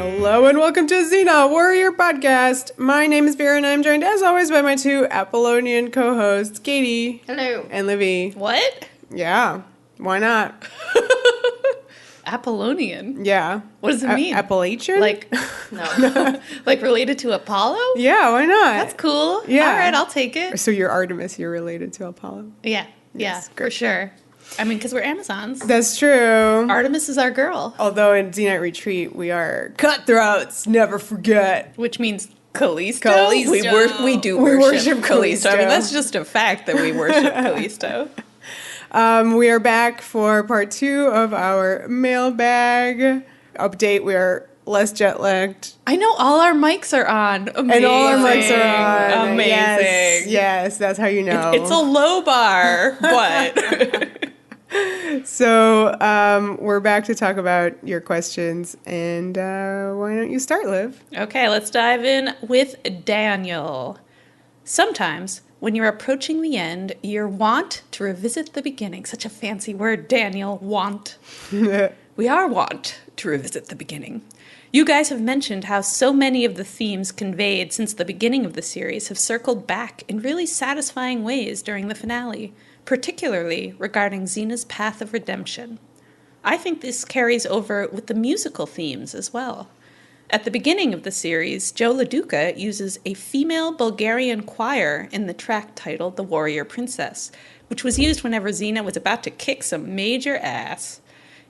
Hello and welcome to Xena Warrior Podcast. My name is Vera and I'm joined as always by my two Apollonian co-hosts, Katie. Hello. And Livy. What? Yeah, why not? Apollonian? Yeah. What does it mean? Appalachian? Like, no. Like related to Apollo? Yeah, why not? That's cool. Yeah. All right, I'll take it. So you're Artemis, you're related to Apollo. Yeah, Yes, for sure. I mean, because we're Amazons. That's true. Artemis is our girl. Although in Xenite Retreat, we are cutthroats, never forget. Which means Callisto? Callisto. We do We worship worship Callisto. I mean, Callisto. that's just a fact that we worship Callisto. We are back for part 2 of our mailbag update. We are less jet lagged. I know all our mics are on. Amazing. And all our mics are on. Amazing. Yes, that's how you know. It's a low bar, but... So we're back to talk about your questions. And why don't you start, Liv? Okay, let's dive in with Daniel. Sometimes, when you're approaching the end, you're wont to revisit the beginning. Such a fancy word, Daniel, want. We are wont to revisit the beginning. You guys have mentioned how so many of the themes conveyed since the beginning of the series have circled back in really satisfying ways during the finale, particularly regarding Xena's path of redemption. I think this carries over with the musical themes as well. At the beginning of the series, Joe LaDuca uses a female Bulgarian choir in the track titled The Warrior Princess, which was used whenever Xena was about to kick some major ass.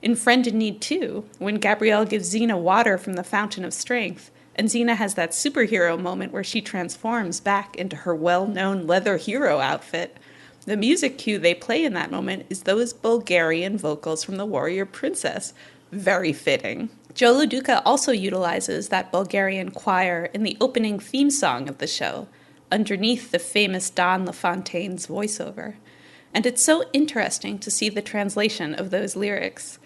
In Friend in Need 2, when Gabrielle gives Xena water from the Fountain of Strength, and Xena has that superhero moment where she transforms back into her well-known leather hero outfit, the music cue they play in that moment is those Bulgarian vocals from The Warrior Princess. Very fitting. Joe LaDuca also utilizes that Bulgarian choir in the opening theme song of the show, underneath the famous Don LaFontaine's voiceover. And it's so interesting to see the translation of those lyrics.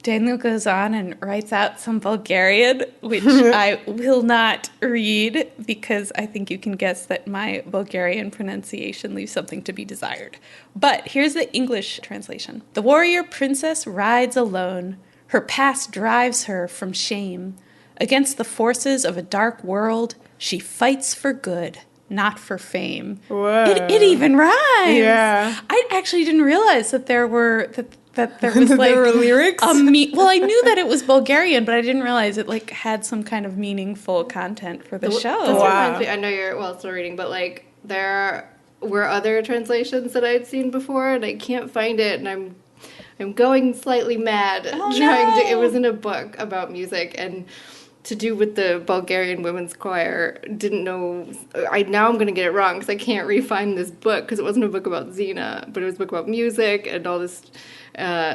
Daniel goes on and writes out some Bulgarian, which I will not read because I think you can guess that my Bulgarian pronunciation leaves something to be desired. But here's the English translation. The warrior princess rides alone. Her past drives her from shame. Against the forces of a dark world, she fights for good, not for fame. Whoa. It even rhymes. Yeah. I actually didn't realize that there were... that there was like there were lyrics? Well, I knew that it was Bulgarian, but I didn't realize it like had some kind of meaningful content for the show. This Wow. reminds me, I know you're still reading, but like there were other translations that I'd seen before, and I can't find it, and I'm going slightly mad it was in a book about music and to do with the Bulgarian women's choir. Didn't know. Now I'm going to get it wrong because I can't re-find this book because it wasn't a book about Xena, but it was a book about music and all this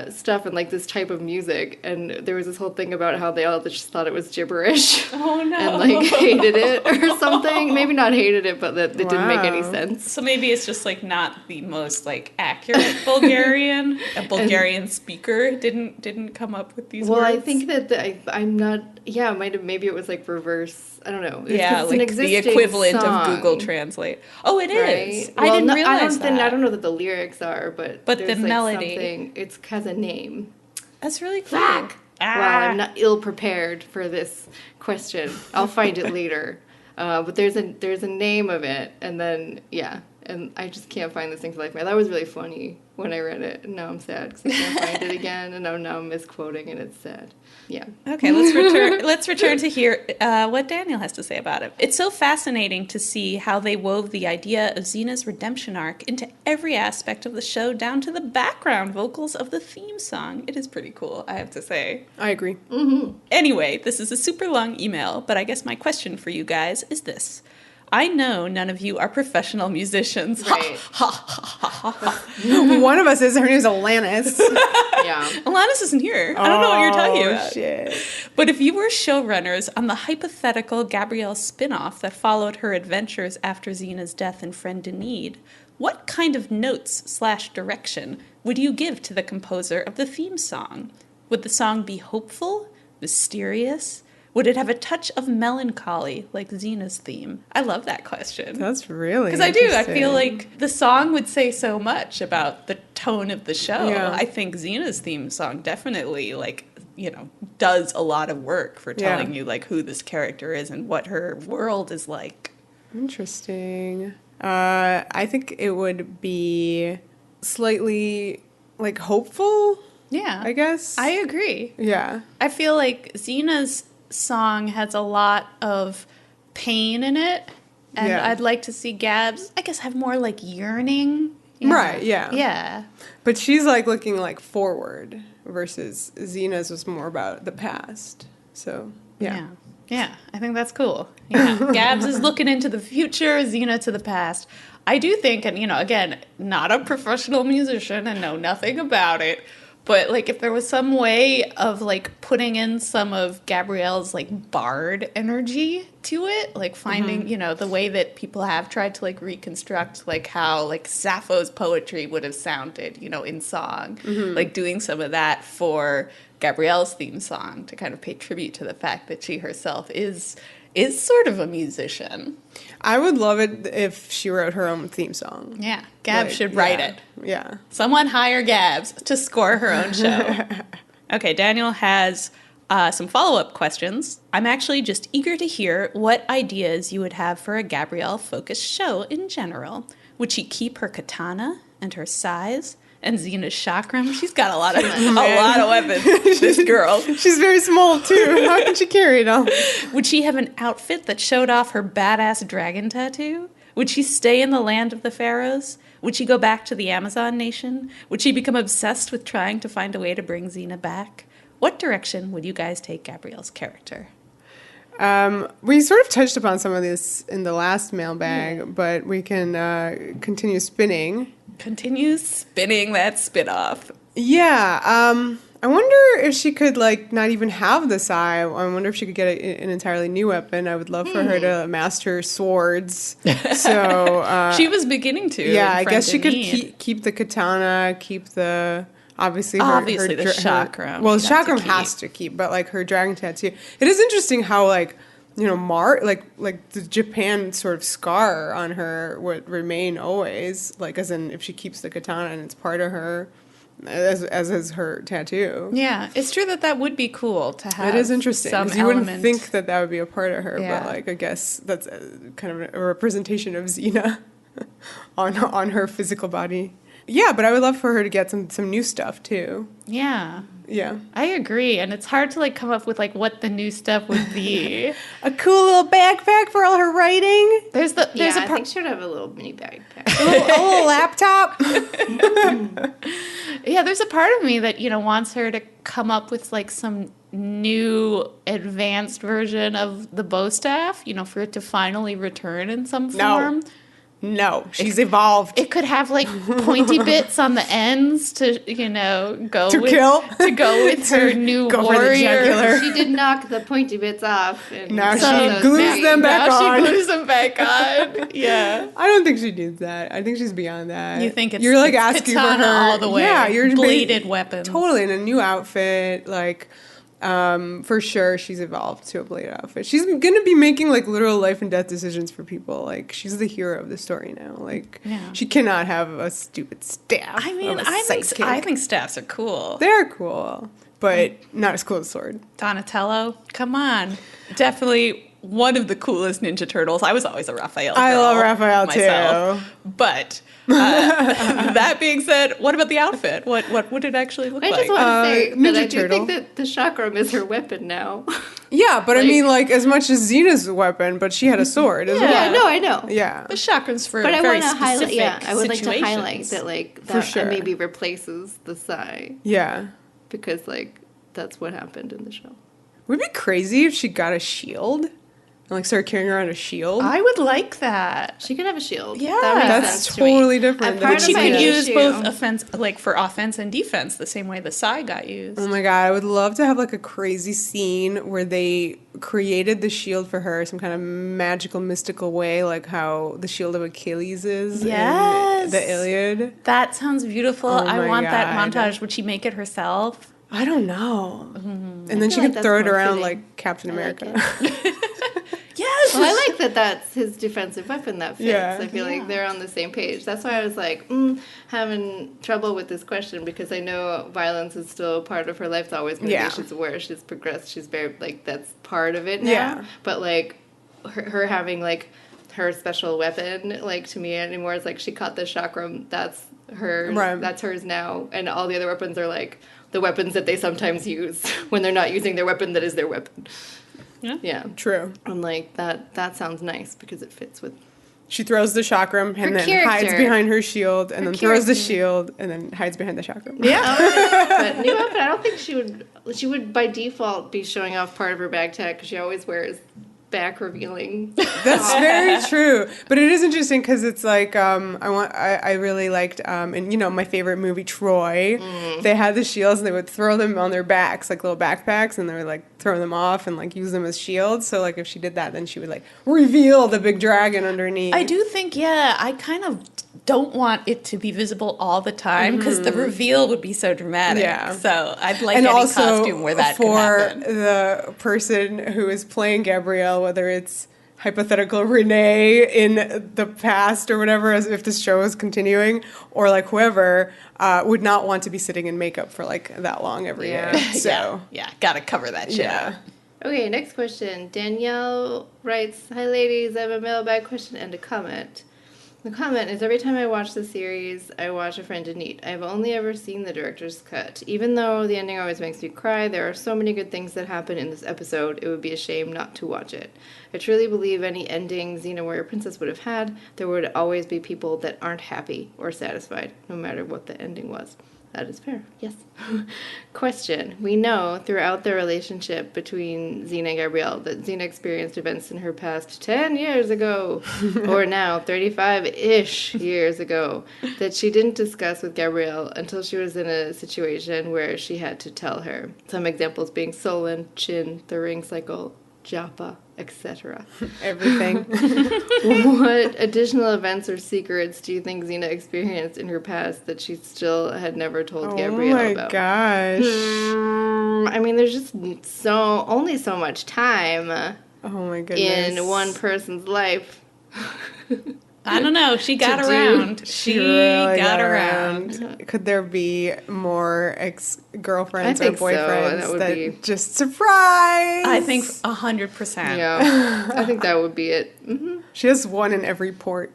stuff and like this type of music. And there was this whole thing about how they all just thought it was gibberish. Oh no! And like hated it or something. Maybe not hated it, but that it didn't make any sense. So maybe it's just like not the most like accurate Bulgarian. A Bulgarian speaker didn't come up with these words. Well, I think that I'm not. Yeah, maybe it was like reverse. I don't know. Yeah, it's like the equivalent song, of Google Translate. Oh, it is. Right? I didn't realize that. I don't know that the lyrics are, but the there's like melody. something. It has a name. That's really cool. Fuck. Well, I'm not ill prepared for this question. I'll find it later. But there's a name of it, and then and I just can't find this thing for life. That was really funny when I read it, and now I'm sad because I can't find it again, and now I'm misquoting, and it's sad. Yeah. Okay, let's return to hear what Daniel has to say about it. It's so fascinating to see how they wove the idea of Xena's redemption arc into every aspect of the show, down to the background vocals of the theme song. It is pretty cool, I have to say. I agree. Mm-hmm. Anyway, this is a super long email, but I guess my question for you guys is this. I know none of you are professional musicians. Right. One of us is. Her name's Alanis. Yeah. Alanis isn't here. I don't know what you're talking about. Shit. But if you were showrunners on the hypothetical Gabrielle spinoff that followed her adventures after Xena's death in Friend in Need, what kind of notes/direction would you give to the composer of the theme song? Would the song be hopeful, mysterious? Would it have a touch of melancholy like Xena's theme? I love that question. That's really Because I do. I interesting. feel like the song would say so much about the tone of the show. Yeah. I think Xena's theme song definitely, does a lot of work for telling you, like, who this character is and what her world is like. Interesting. I think it would be slightly, like, hopeful. Yeah. I guess. I agree. Yeah. I feel like Xena's song has a lot of pain in it. And I'd like to see Gab's, I guess, have more, like, yearning. Right, yeah. Yeah. But she's, like, looking, like, forward versus Xena's was more about the past. So, yeah. Yeah, I think that's cool. Yeah. Gabs is looking into the future, Xena to the past. I do think, and, again, not a professional musician and know nothing about it, but, like, if there was some way of, like, putting in some of Gabrielle's, like, bard energy to it, like, finding, the way that people have tried to, like, reconstruct, like, how, like, Sappho's poetry would have sounded, in song. Like, doing some of that for Gabrielle's theme song to kind of pay tribute to the fact that she herself is sort of a musician. I would love it if she wrote her own theme song. Yeah, Gabs should write it. Yeah. Someone hire Gabs to score her own show. Okay, Daniel has some follow-up questions. I'm actually just eager to hear what ideas you would have for a Gabrielle-focused show in general. Would she keep her katana and her sais and Xena's chakram? She's got a lot of weapons, this girl. She's very small, too. How can she carry it all? Would she have an outfit that showed off her badass dragon tattoo? Would she stay in the land of the pharaohs? Would she go back to the Amazon nation? Would she become obsessed with trying to find a way to bring Xena back? What direction would you guys take Gabrielle's character? We sort of touched upon some of this in the last mailbag, but we can continue spinning. Continue spinning that spin-off. Yeah. I wonder if she could, like, not even have the sai. I wonder if she could get an entirely new weapon. I would love for her to master swords. So she was beginning to. Yeah, I guess she could keep the katana, keep the... Obviously the chakram. Well, the chakram has to keep, but, like, her dragon tattoo. It is interesting how, like, like the Japan sort of scar on her would remain always, like, as in if she keeps the katana and it's part of her, as is her tattoo. Yeah, it's true that would be cool to have. It is interesting. Some you wouldn't think that would be a part of her, but, like, I guess that's kind of a representation of Xena on her physical body. Yeah, but I would love for her to get some new stuff too. Yeah. Yeah. I agree. And it's hard to, like, come up with, like, what the new stuff would be. A cool little backpack for all her writing. I think she would have a little mini backpack. a little laptop. Yeah, there's a part of me that, wants her to come up with, like, some new advanced version of the bow staff, for it to finally return in some form. No, she's evolved. It could have, like, pointy bits on the ends to, go with her new warrior. She did knock the pointy bits off. And now she glues them back on. She glues them back on. Yeah. I don't think she needs that. I think she's beyond that. You think you're like asking for her all the way? Yeah, you're bladed weapons. Totally, in a new outfit, like. For sure, she's evolved to a blade outfit. She's gonna be making, like, literal life and death decisions for people. Like, she's the hero of the story now. Like, she cannot have a stupid staff. I mean, I think staffs are cool. They're cool, but not as cool as sword. Donatello, come on, definitely one of the coolest Ninja Turtles. I was always a Raphael girl. I love Raphael myself. Too. But that being said, what about the outfit? What would it actually look like? I just want to say that I do Turtle. think that the chakram is her weapon now. Yeah, but I mean, like, as much as Xena's weapon, but she had a sword as well. Yeah, no, I know. Yeah. The chakram's for but very I want to highlight. Yeah, I would situations. like to highlight that, like, that sure. maybe replaces the sai. Yeah. Because, like, that's what happened in the show. Would it be crazy if she got a shield? And, like, started carrying around a shield? I would like that. She could have a shield. Yeah. That makes That's sense totally to me. different. But she could use issue. both offense, like, for offense and defense, the same way the sai got used. Oh my god, I would love to have, like, a crazy scene where they created the shield for her some kind of magical, mystical way, like how the shield of Achilles is in the Iliad. That sounds beautiful. Oh I my want that God. montage. Would she make it herself? I don't know. And then she feel like could that's throw it more around fitting. like Captain I like America. Yes, Well, I like that that's his defensive weapon that fits. Yeah. I feel like they're on the same page. That's why I was like, having trouble with this question, because I know violence is still part of her life. It's always going to be. She's aware. She's progressed. She's very, like, that's part of it now. Yeah. But, like, her having, like, her special weapon, like, to me anymore, it's like she caught the chakram. That's hers. Right. That's hers now. And all the other weapons are, like, the weapons that they sometimes use when they're not using their weapon that is their weapon. Yeah. True. And, like, that sounds nice because it fits with... She throws the chakram and then hides behind her shield, and then throws the shield and then hides behind the chakram. Yeah. But new outfit, I don't think she would by default be showing off part of her bag tag, because she always wears back revealing. That's very true. But it is interesting because it's like I really liked in my favorite movie, Troy. They had the shields and they would throw them on their backs, like little backpacks, and they would like throw them off and like use them as shields. So like if she did that, then she would like reveal the big dragon underneath. I do think I kind of don't want it to be visible all the time, because the reveal would be so dramatic. Yeah. So I'd like any costume where that could happen. For the person who is playing Gabrielle, whether it's hypothetical Renee in the past or whatever, as if this show is continuing, or like whoever, would not want to be sitting in makeup for like that long every day. So gotta cover that shit up. Okay, next question. Danielle writes, "Hi ladies, I have a mailbag question and a comment. The comment is, every time I watch the series, I watch A Friend in Need. I've only ever seen the director's cut. Even though the ending always makes me cry, there are so many good things that happen in this episode, it would be a shame not to watch it. I truly believe any ending Xena Warrior Princess would have had, there would always be people that aren't happy or satisfied, no matter what the ending was." That is fair. Yes. Question. We know throughout the relationship between Xena and Gabrielle that Xena experienced events in her past 10 years ago, or now 35-ish years ago, that she didn't discuss with Gabrielle until she was in a situation where she had to tell her. Some examples being Solon, Chin, the ring cycle, Joppa, etc. Everything. What additional events or secrets do you think Xena experienced in her past that she still had never told Gabrielle about? Oh my gosh. I mean, there's just only so much time. Oh my goodness. In one person's life. I don't know. She got around. She really got around. Could there be more ex-girlfriends or boyfriends that just surprise? I think 100%. Yeah. I think that would be it. Mm-hmm. She has one in every port.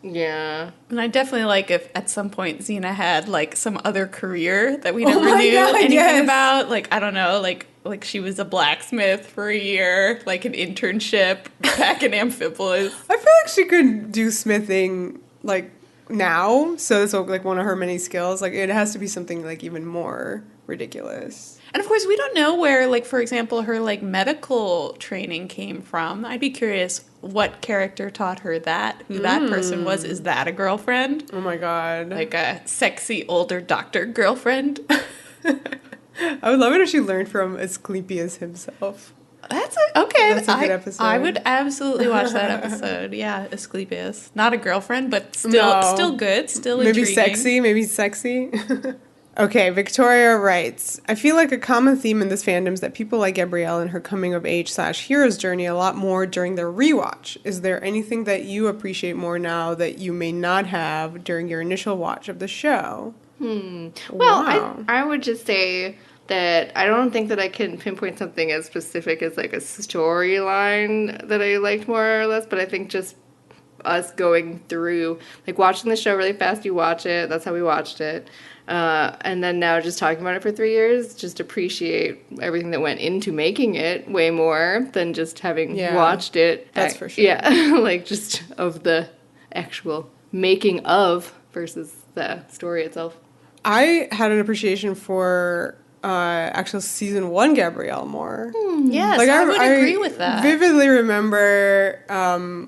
Yeah. And I definitely like if at some point Xena had like some other career that we never knew anything about. Like, I don't know, like she was a blacksmith for a year, like an internship back in Amphipolis. I feel like she could do smithing like now. So that's like one of her many skills. Like it has to be something like even more ridiculous. And of course, we don't know where, like, for example, her like medical training came from. I'd be curious what character taught her that, who that person was. Is that a girlfriend? Oh my god. Like a sexy older doctor girlfriend? I would love it if she learned from Asclepius himself. That's a good episode. I would absolutely watch that episode. Yeah, Asclepius. Not a girlfriend, but still good, still intriguing. Maybe sexy. Okay, Victoria writes, "I feel like a common theme in this fandom is that people like Gabrielle and her coming-of-age/hero's journey a lot more during their rewatch. Is there anything that you appreciate more now that you may not have during your initial watch of the show?" Well, wow. I would just say that I don't think that I can pinpoint something as specific as like a storyline that I liked more or less, but I think just us going through, like watching the show really fast, you watch it, that's how we watched it. And then now just talking about it for 3 years, just appreciate everything that went into making it way more than just having watched it. That's for sure. Yeah, like just of the actual making of versus the story itself. I had an appreciation for actual season 1 Gabrielle more. Yes, like, I would agree with that. I vividly remember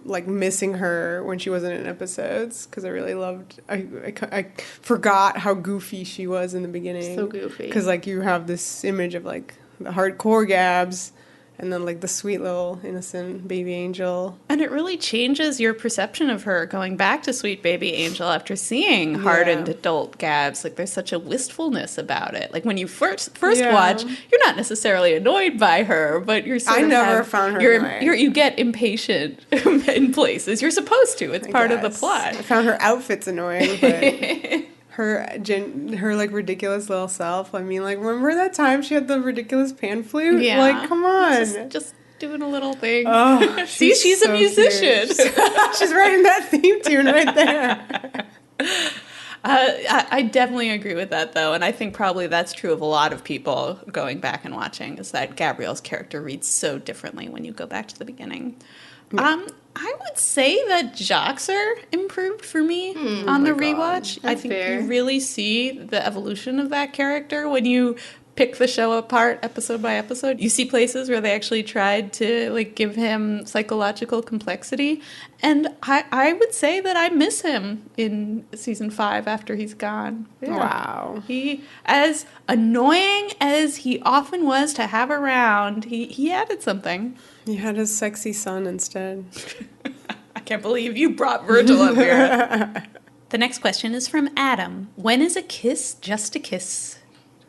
like missing her when she wasn't in episodes because I really loved. I forgot how goofy she was in the beginning. So goofy. Because like you have this image of like the hardcore Gabs, And then, like, the sweet little innocent baby angel. And it really changes your perception of her going back to sweet baby angel after seeing hardened adult Gabs. Like, there's such a wistfulness about it. Like, when you first watch, you're not necessarily annoyed by her, but you're sort of... I never found her annoying. You get impatient in places. You're supposed to. It's part of the plot. I found her outfits annoying, but... Her like ridiculous little self. I mean, like, remember that time she had the ridiculous pan flute? Yeah. Like, come on. Just doing a little thing. Oh, see, she's so a musician. She's writing that theme tune right there. I definitely agree with that, though, and I think probably that's true of a lot of people going back and watching, is that Gabrielle's character reads so differently when you go back to the beginning. Yeah. I would say that Joxer improved for me on the rewatch. I think you really see the evolution of that character when you pick the show apart episode by episode. You see places where they actually tried to like give him psychological complexity, and I would say that I miss him in season 5 after he's gone. Yeah. Wow. He, as annoying as he often was to have around, he added something. He had his sexy son instead. I can't believe you brought Virgil up here. The next question is from Adam. When is a kiss just a kiss?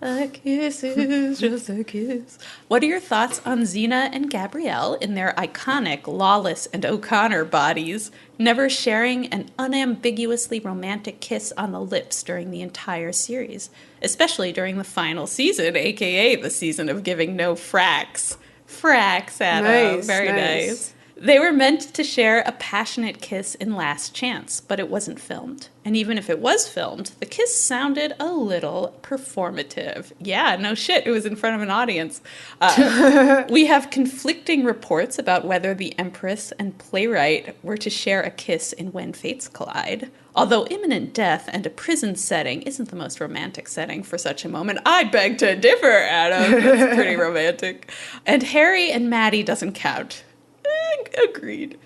A kiss is just a kiss. What are your thoughts on Xena and Gabrielle in their iconic Lawless and O'Connor bodies, never sharing an unambiguously romantic kiss on the lips during the entire series, especially during the final season, aka the season of giving no fracks? Fracks, Adam. Nice, very nice. They were meant to share a passionate kiss in Last Chance, but it wasn't filmed. And even if it was filmed, the kiss sounded a little performative. Yeah, no shit, it was in front of an audience. We have conflicting reports about whether the Empress and playwright were to share a kiss in When Fates Collide. Although imminent death and a prison setting isn't the most romantic setting for such a moment, I beg to differ, Adam. That's pretty romantic. And Harry and Maddie doesn't count. Agreed.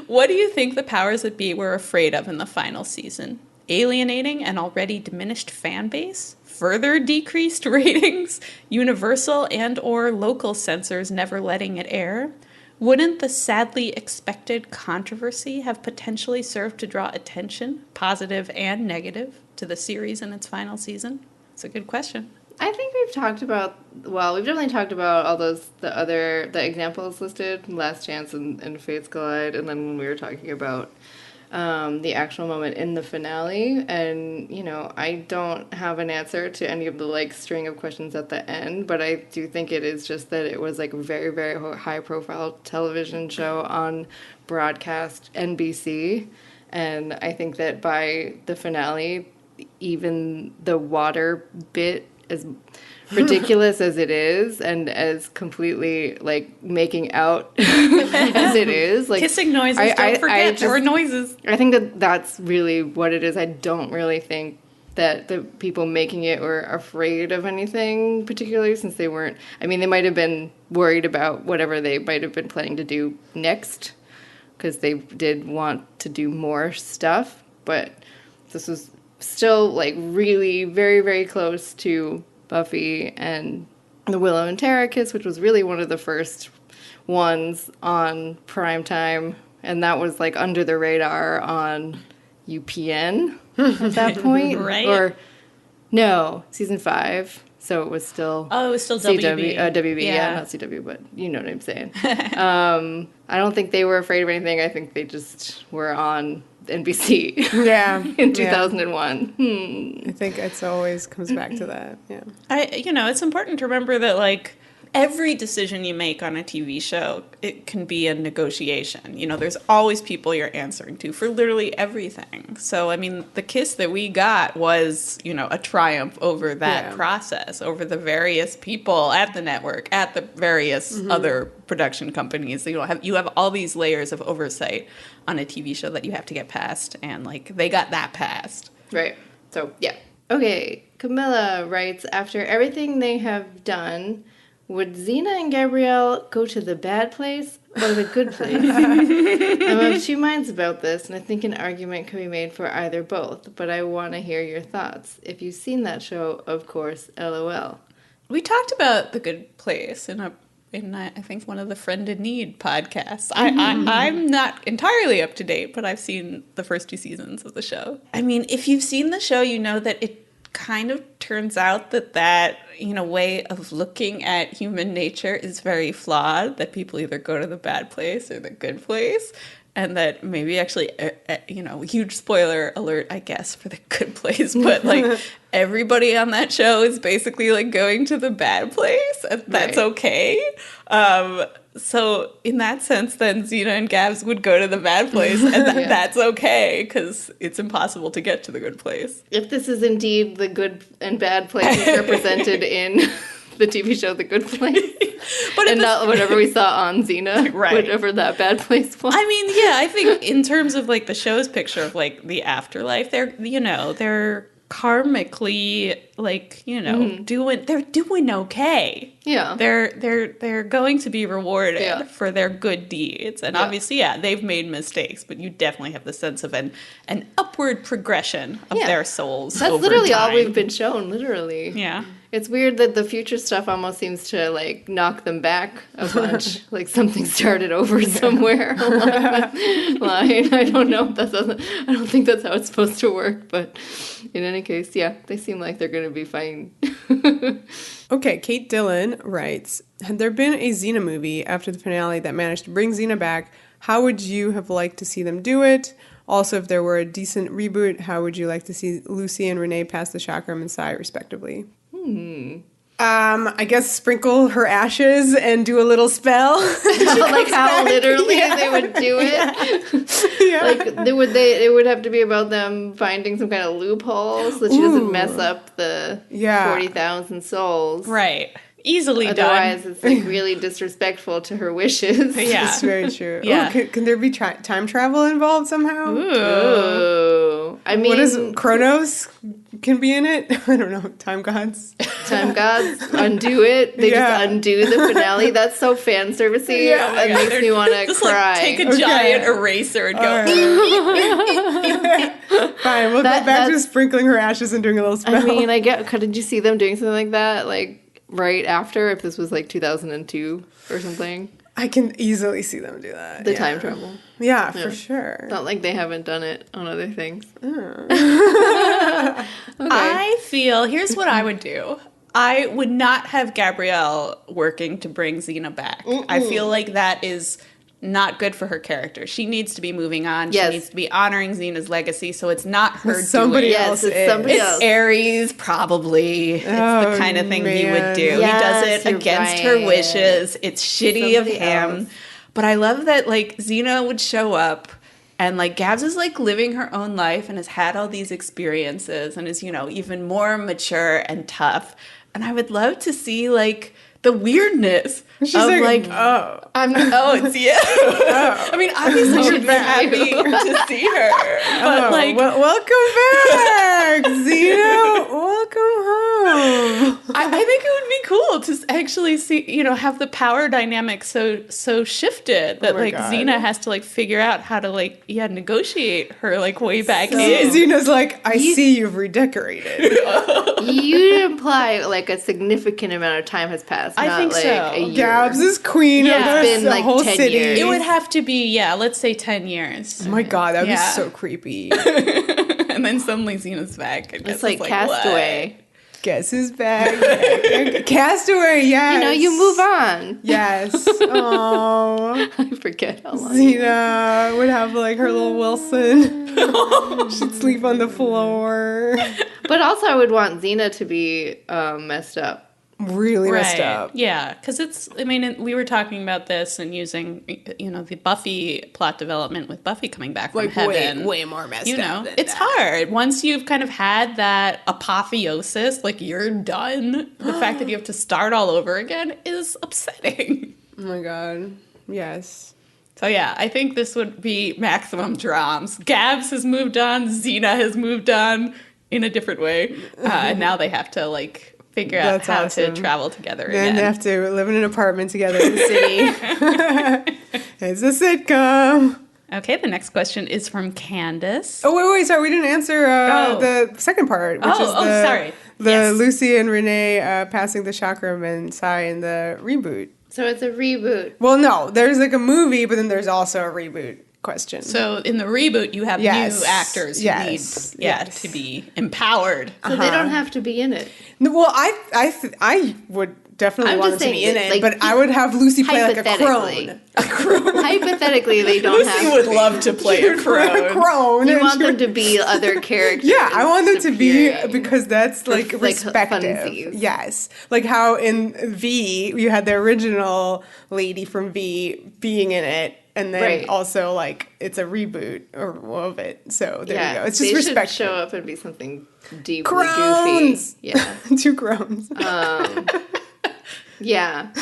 What do you think the powers that be were afraid of in the final season? Alienating an already diminished fan base? Further decreased ratings? Universal and or local censors never letting it air? Wouldn't the sadly expected controversy have potentially served to draw attention, positive and negative, to the series in its final season? It's a good question. I think we've definitely talked about all the examples listed, Last Chance and Fates Collide, and then when we were talking about the actual moment in the finale, and, you know, I don't have an answer to any of the, like, string of questions at the end, but I do think it is just that it was, like, a very, very high-profile television show on broadcast NBC, and I think that by the finale, even the water bit, as ridiculous as it is and as completely like making out as it is, like kissing noises, don't forget there were noises. I think that that's really what it is. I don't really think that the people making it were afraid of anything particularly, since they weren't. I mean, they might have been worried about whatever they might have been planning to do next, because they did want to do more stuff, but this was still, like, really very, very close to Buffy and the Willow and Tara kiss, which was really one of the first ones on primetime, and that was, like, under the radar on UPN at that point. Right. Or, no, season 5, so it was still... Oh, it was still WB. WB, yeah, not CW, but you know what I'm saying. I don't think they were afraid of anything. I think they just were on NBC in 2001. I think it's always comes back to that. Yeah. It's important to remember that, like, every decision you make on a TV show, it can be a negotiation. You know, there's always people you're answering to for literally everything. So, I mean, the kiss that we got was, you know, a triumph over that process, over the various people at the network, at the various other production companies. You have all these layers of oversight on a TV show that you have to get past, and, like, they got that past. Right. So, yeah. Okay, Camilla writes, after everything they have done, would Xena and Gabrielle go to the bad place or the good place? I'm of two minds about this, and I think an argument can be made for either both, but I want to hear your thoughts. If you've seen that show, of course, LOL. We talked about The Good Place in a in, I think, one of the Friend in Need podcasts. I'm not entirely up to date, but I've seen the first 2 seasons of the show. I mean, if you've seen the show, you know that it kind of turns out that way of looking at human nature is very flawed, that people either go to the bad place or the good place. And that maybe actually, huge spoiler alert, I guess, for the good place. But, like, everybody on that show is basically, like, going to the bad place. And that's okay. So, in that sense, then Xena and Gabs would go to the bad place. And that's okay, because it's impossible to get to the good place. If this is indeed the good and bad places represented in the TV show The Good Place. But and not whatever we saw on Xena, whatever that bad place was. I mean, yeah, I think in terms of, like, the show's picture of, like, the afterlife, they're karmically, like, doing okay. Yeah. They're going to be rewarded for their good deeds. And obviously, they've made mistakes, but you definitely have the sense of an upward progression of their souls. That's over literally time. all we've been shown, literally. Yeah. It's weird that the future stuff almost seems to, like, knock them back a bunch. Like something started over somewhere along the line. I don't know. I don't think that's how it's supposed to work. But in any case, they seem like they're going to be fine. Okay, Kate Dillon writes, had there been a Xena movie after the finale that managed to bring Xena back, how would you have liked to see them do it? Also, if there were a decent reboot, how would you like to see Lucy and Renee pass the chakram and Sai, respectively? I guess sprinkle her ashes and do a little spell. Like how literally they would do it. Like it would have to be about them finding some kind of loophole so that she doesn't mess up the 40,000 souls. Right. Easily Otherwise, done. It's like really disrespectful to her wishes. Yeah, that's very true. Yeah. Ooh, can there be time travel involved somehow? Ooh. I mean, what is Kronos can be in it? I don't know. Time gods. Time gods undo it. They just undo the finale. That's so fan servicey. Yeah, it makes me want to cry. Like, take a giant eraser and go. Fine, we'll go back to sprinkling her ashes and doing a little spell. I mean, did you see them doing something like that? Like, right after, if this was like 2002 or something. I can easily see them do that. The time travel. Yeah, for sure. It's not like they haven't done it on other things. Okay. I feel, here's what I would do. I would not have Gabrielle working to bring Xena back. I feel like that is not good for her character. She needs to be moving on. Yes. She needs to be honoring Xena's legacy, so it's not her somebody else. It's Ares, probably. It's the kind of thing he would do. Yes, he does it against her wishes. It's shitty of him. Else. But I love that, like, Xena would show up and, like, Gabs is, like, living her own life and has had all these experiences and is, even more mature and tough. And I would love to see, like, the weirdness. She's like, it's you. I mean, obviously she'd be happy to see her. But welcome back, Xena. Welcome home. I think it would be cool to actually see, have the power dynamic so shifted that Xena has to like figure out how to negotiate her way back in. Xena's like, I see you've redecorated. You imply a significant amount of time has passed. I think so. A year. Gabs is queen of the whole 10 city. Years. It would have to be, let's say 10 years. Oh my god, that would be so creepy. And then suddenly Xena's back. It's like Castaway. What? Guess who's back? Castaway, yes. You move on. Yes. Oh, I forget how long. Xena would have her little Wilson. She'd sleep on the floor. But also, I would want Xena to be messed up. Really messed up. Yeah, because we were talking about this and using, the Buffy plot development with Buffy coming back from heaven. Way more messed up than it's hard. Once you've kind of had that apotheosis, you're done. The fact that you have to start all over again is upsetting. Oh my god. Yes. So yeah, I think this would be maximum drams. Gabs has moved on. Xena has moved on in a different way. And now they have to, figure out how to travel together again. They have to live in an apartment together in the city. It's a sitcom. Okay, the next question is from Candace. Oh, wait, sorry. We didn't answer the second part, which is Lucy and Renee passing the chakram and Sai in the reboot. So it's a reboot. Well, no, there's like a movie, but then there's also a reboot question. So in the reboot, you have new actors who need to be empowered. So they don't have to be in it. No, well, I would definitely want them to be in it, like, but I would have Lucy play like a crone. Hypothetically, they don't Lucy have to. would love to play a crone. You want them to be other characters. Yeah, I want them to be, because that's like respective. Funsies. Yes. Like how in V, you had the original lady from V being in it. And then also, like, it's a reboot of it. So there you go. It's just respectful. They should show up and be something deeply goofy. Yeah. 2 crones. Yeah.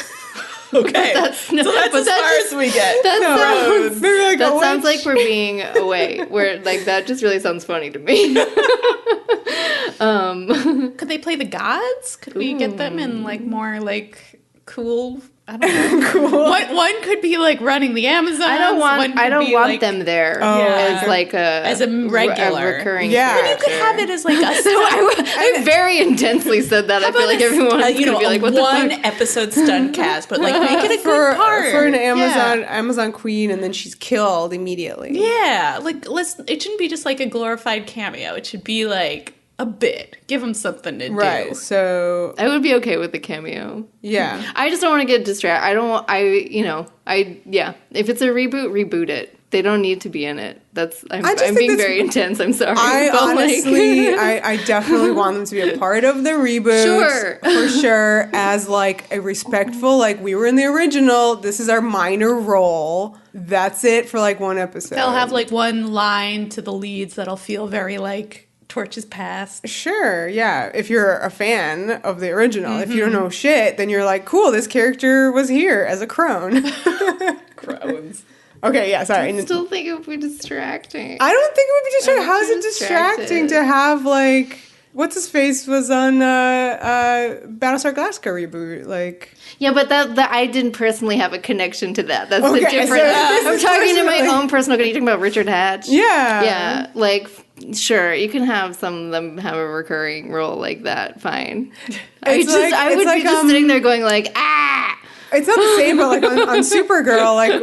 Okay. That's as far as we get. That sounds like we're being away. Where, like, that just really sounds funny to me. Could they play the gods? Could we get them in, like, more, like, cool... I don't know. Cool. One could be like running the Amazon. I don't want them there as like a regular recurring. Yeah, but you could have it as like a. So I very intensely said that. I feel like everyone is gonna be like, "What the fuck?" One episode stunt cast, but like make it a good part for an Amazon queen, and then she's killed immediately. Yeah, like it shouldn't be just like a glorified cameo. It should be like a bit. Give them something to do. Right, so... I would be okay with the cameo. Yeah. I just don't want to get distracted. If it's a reboot it. They don't need to be in it. I'm being very intense. I'm sorry. I definitely want them to be a part of the reboot. Sure. For sure. As like a respectful, like we were in the original, this is our minor role. That's it for like one episode. They'll have like one line to the leads that'll feel very like... torches past. Sure, yeah. If you're a fan of the original, if you don't know shit, then you're like, cool, this character was here as a crone. Crones. Okay, yeah, sorry. I still think it would be distracting. I don't think it would be distracting. How is it distracting to have, like, what's his face was on Battlestar Galactica reboot, like... Yeah, but that I didn't personally have a connection to that. That's the difference. So I'm talking to my own personal... You're talking about Richard Hatch? Yeah. Yeah, like... Sure, you can have some of them have a recurring role like that. Fine. I would be just sitting there going like, ah. It's not the same, but like on Supergirl, like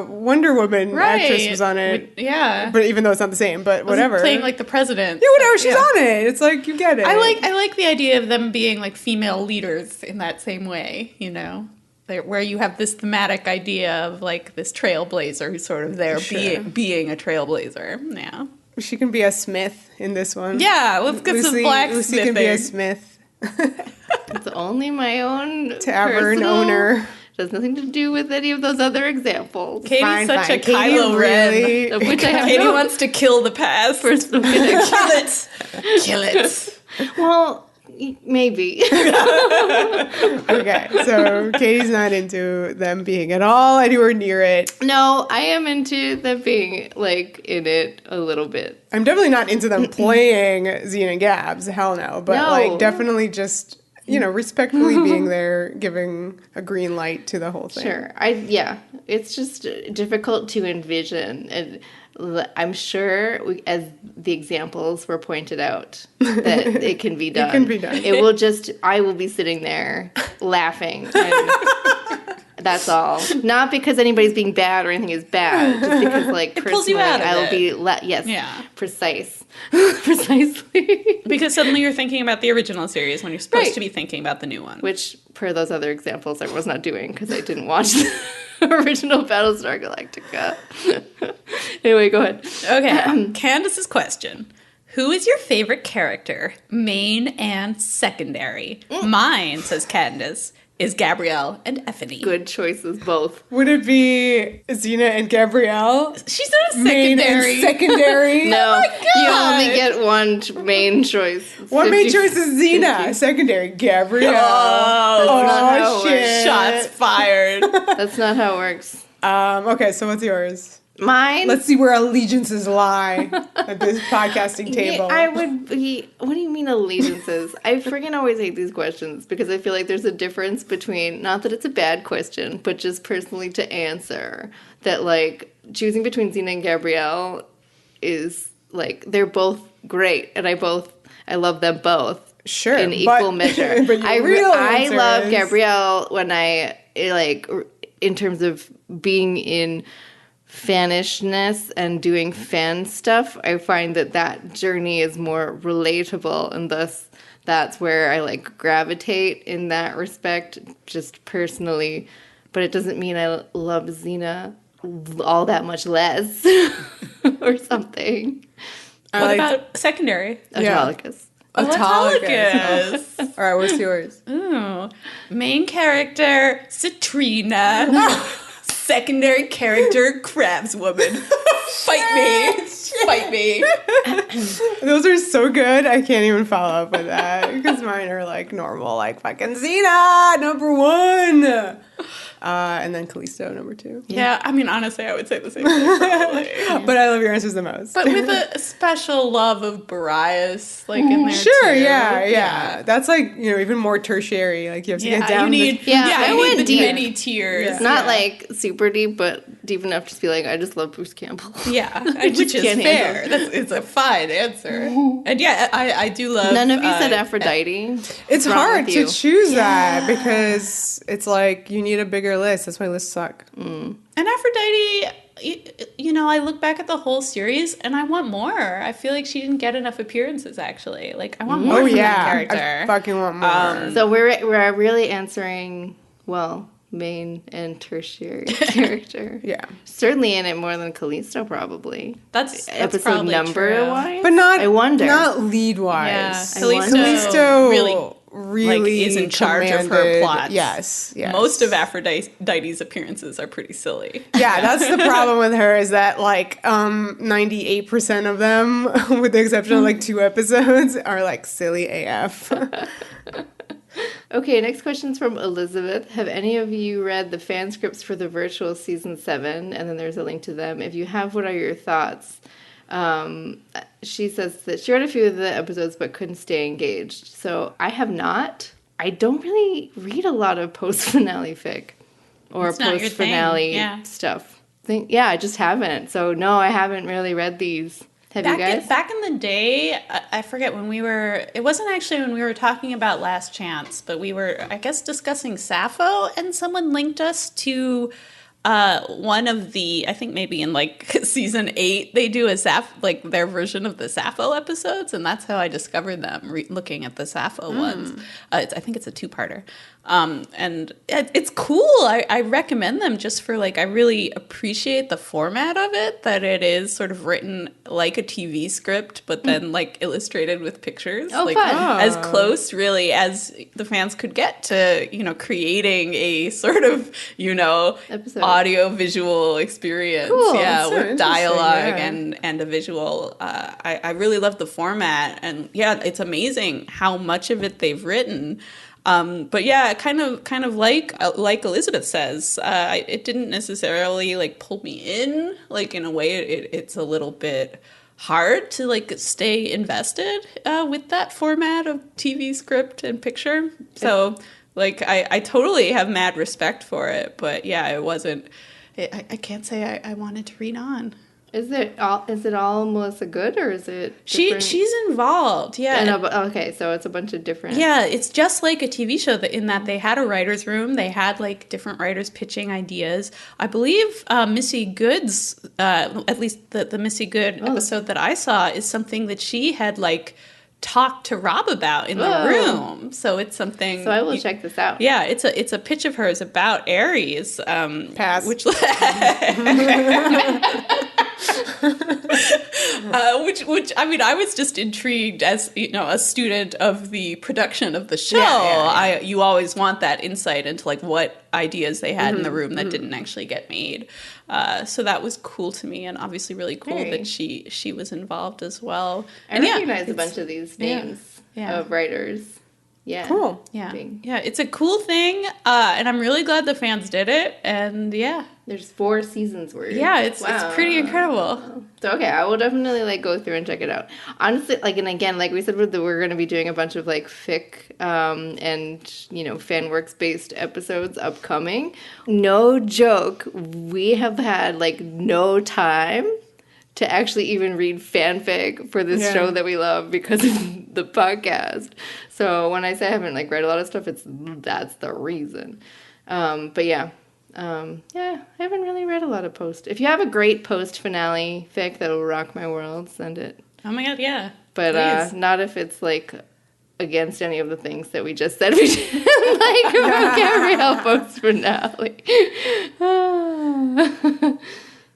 Wonder Woman actress was on it. Yeah, but even though it's not the same, but whatever. Playing like the president. Yeah, whatever. She's on it. It's like you get it. I like the idea of them being like female leaders in that same way. You know. Where you have this thematic idea of like this trailblazer who's sort of there being a trailblazer. Yeah. She can be a smith in this one. Yeah, let's get some blacksmithing. Lucy can be a smith. It's only my own tavern owner. It has nothing to do with any of those other examples. Katie's such a Kylo Ren. Of which I have Katie wants to kill the past. First, I'm gonna kill it. Kill it. Well... Maybe. Okay, so Katie's not into them being at all anywhere near it. No, I am into them being, like, in it a little bit. I'm definitely not into them playing Xena and Gabs. Hell no. But, like, definitely just, you know, respectfully being there, giving a green light to the whole thing. Sure. It's just difficult to envision. And I'm sure, as the examples were pointed out, that it can be done. It can be done. It will just, I will be sitting there laughing. And that's all. Not because anybody's being bad or anything is bad. Just because, like, it pulls you out of I will be, precisely. Because suddenly you're thinking about the original series when you're supposed to be thinking about the new one. Which, per those other examples, I was not doing because I didn't watch the original Battlestar Galactica. Anyway, go ahead. Okay, Candace's question. Who is your favorite character, main and secondary? Mine, says Candace, is Gabrielle and Effany. Good choices, both. Would it be Xena and Gabrielle? She's not a secondary. Main and secondary? No, you only get one main choice. One main choice is Xena. 50. Secondary, Gabrielle. Oh, shit. Shots fired. That's not how it works. Okay, so what's yours? Mine? Let's see where allegiances lie at this podcasting table. I would be... What do you mean allegiances? I freaking always hate these questions because I feel like there's a difference between... Not that it's a bad question, but just personally to answer. That, like, choosing between Xena and Gabrielle is, like, they're both great. And I love them both. in equal measure. I love Gabrielle when I, like, in terms of being in fanishness and doing fan stuff, I find that journey is more relatable, and thus that's where I, like, gravitate in that respect, just personally. But it doesn't mean I love Xena all that much less or something. What about secondary? Autolycus. Autolycus. All right, what's yours? Ooh. Main character, Citrina. Secondary character, Crabswoman. Fight me. Those are so good. I can't even follow up with that because mine are like normal, like fucking Xena, number 1. And then Callisto, number 2. Yeah, I mean, honestly, I would say the same thing, probably. But I love your answers the most. But with a special love of Boreas, like, in there, sure, too. Yeah. That's, like, you know, even more tertiary. Like, you have to get down I went deep. Many tiers. Yeah. Not, like, super deep, but deep enough to be like, I just love Bruce Campbell. Yeah, which is fair. It's a fine answer. And yeah, I do love... None of you said Aphrodite. It's hard to choose that because it's like, you need a bigger list. That's why lists suck. And Aphrodite, you know, I look back at the whole series and I want more. I feel like she didn't get enough appearances, actually. Like, I want more from that character. I fucking want more. So we're really answering, well, main and tertiary character. Yeah. Certainly in it more than Callisto, probably. That's episode number-wise? But not, I wonder. Not lead-wise. Yeah. Callisto really like, is in charge of her plot. Yes. Most of Aphrodite's appearances are pretty silly. Yeah, that's the problem with her is that like 98% of them, with the exception of like 2 episodes, are like silly AF. Okay, next question's from Elizabeth. Have any of you read the fan scripts for the virtual season 7? And then there's a link to them. If you have, what are your thoughts? She says that she read a few of the episodes but couldn't stay engaged. So I have not. I don't really read a lot of post-finale fic or post-finale stuff. I just haven't. So no, I haven't really read these. Have you guys? Back in the day, I forget when we were... It wasn't actually when we were talking about Last Chance, but we were, I guess, discussing Sappho, and someone linked us to... one of the, I think maybe in like season 8, they do like their version of the Sappho episodes, and that's how I discovered them, looking at the Sappho ones. I think it's a 2-parter. And it's cool. I recommend them just for like, I really appreciate the format of it, that it is sort of written like a TV script, but then like illustrated with pictures. Oh, like, fun. As close really as the fans could get to, you know, creating a sort of, you know, audio visual experience. Cool. Yeah, with dialogue and a visual. I really love the format, and yeah, it's amazing how much of it they've written. But yeah, kind of like Elizabeth says, it didn't necessarily like pull me in. Like in a way, it's a little bit hard to like stay invested with that format of TV script and picture. So like I totally have mad respect for it. But yeah, it wasn't. I can't say I wanted to read on. Is it all Melissa Good, or is it different? She's involved, yeah. Okay, so it's a bunch of different... Yeah, it's just like a TV show in that they had a writer's room. They had like different writers pitching ideas. I believe Missy Good's, at least the Missy Good episode that I saw, is something that she had like talked to Rob about in the room. So it's something... So I will check this out. Yeah, it's a pitch of hers about Aries. Pass. Which I mean, I was just intrigued as, you know, a student of the production of the show. You always want that insight into like what ideas they had in the room that didn't actually get made. So that was cool to me, and obviously really cool that she was involved as well. I recognize a bunch of these names of writers. Yeah. Cool. Yeah. Yeah, it's a cool thing, and I'm really glad the fans did it, and yeah. There's 4 seasons worth. Yeah, it's pretty incredible. So, okay, I will definitely, like, go through and check it out. Honestly, like, and again, like we said, we're going to be doing a bunch of, like, fic and, you know, fan works-based episodes upcoming. No joke, we have had, like, no time to actually even read fanfic for this show that we love because of the podcast. So when I say I haven't like read a lot of stuff, that's the reason. But yeah, I haven't really read a lot of post. If you have a great post finale fic that'll rock my world, send it. Oh my god, yeah. But not if it's like against any of the things that we just said we didn't like about Gabrielle post finale.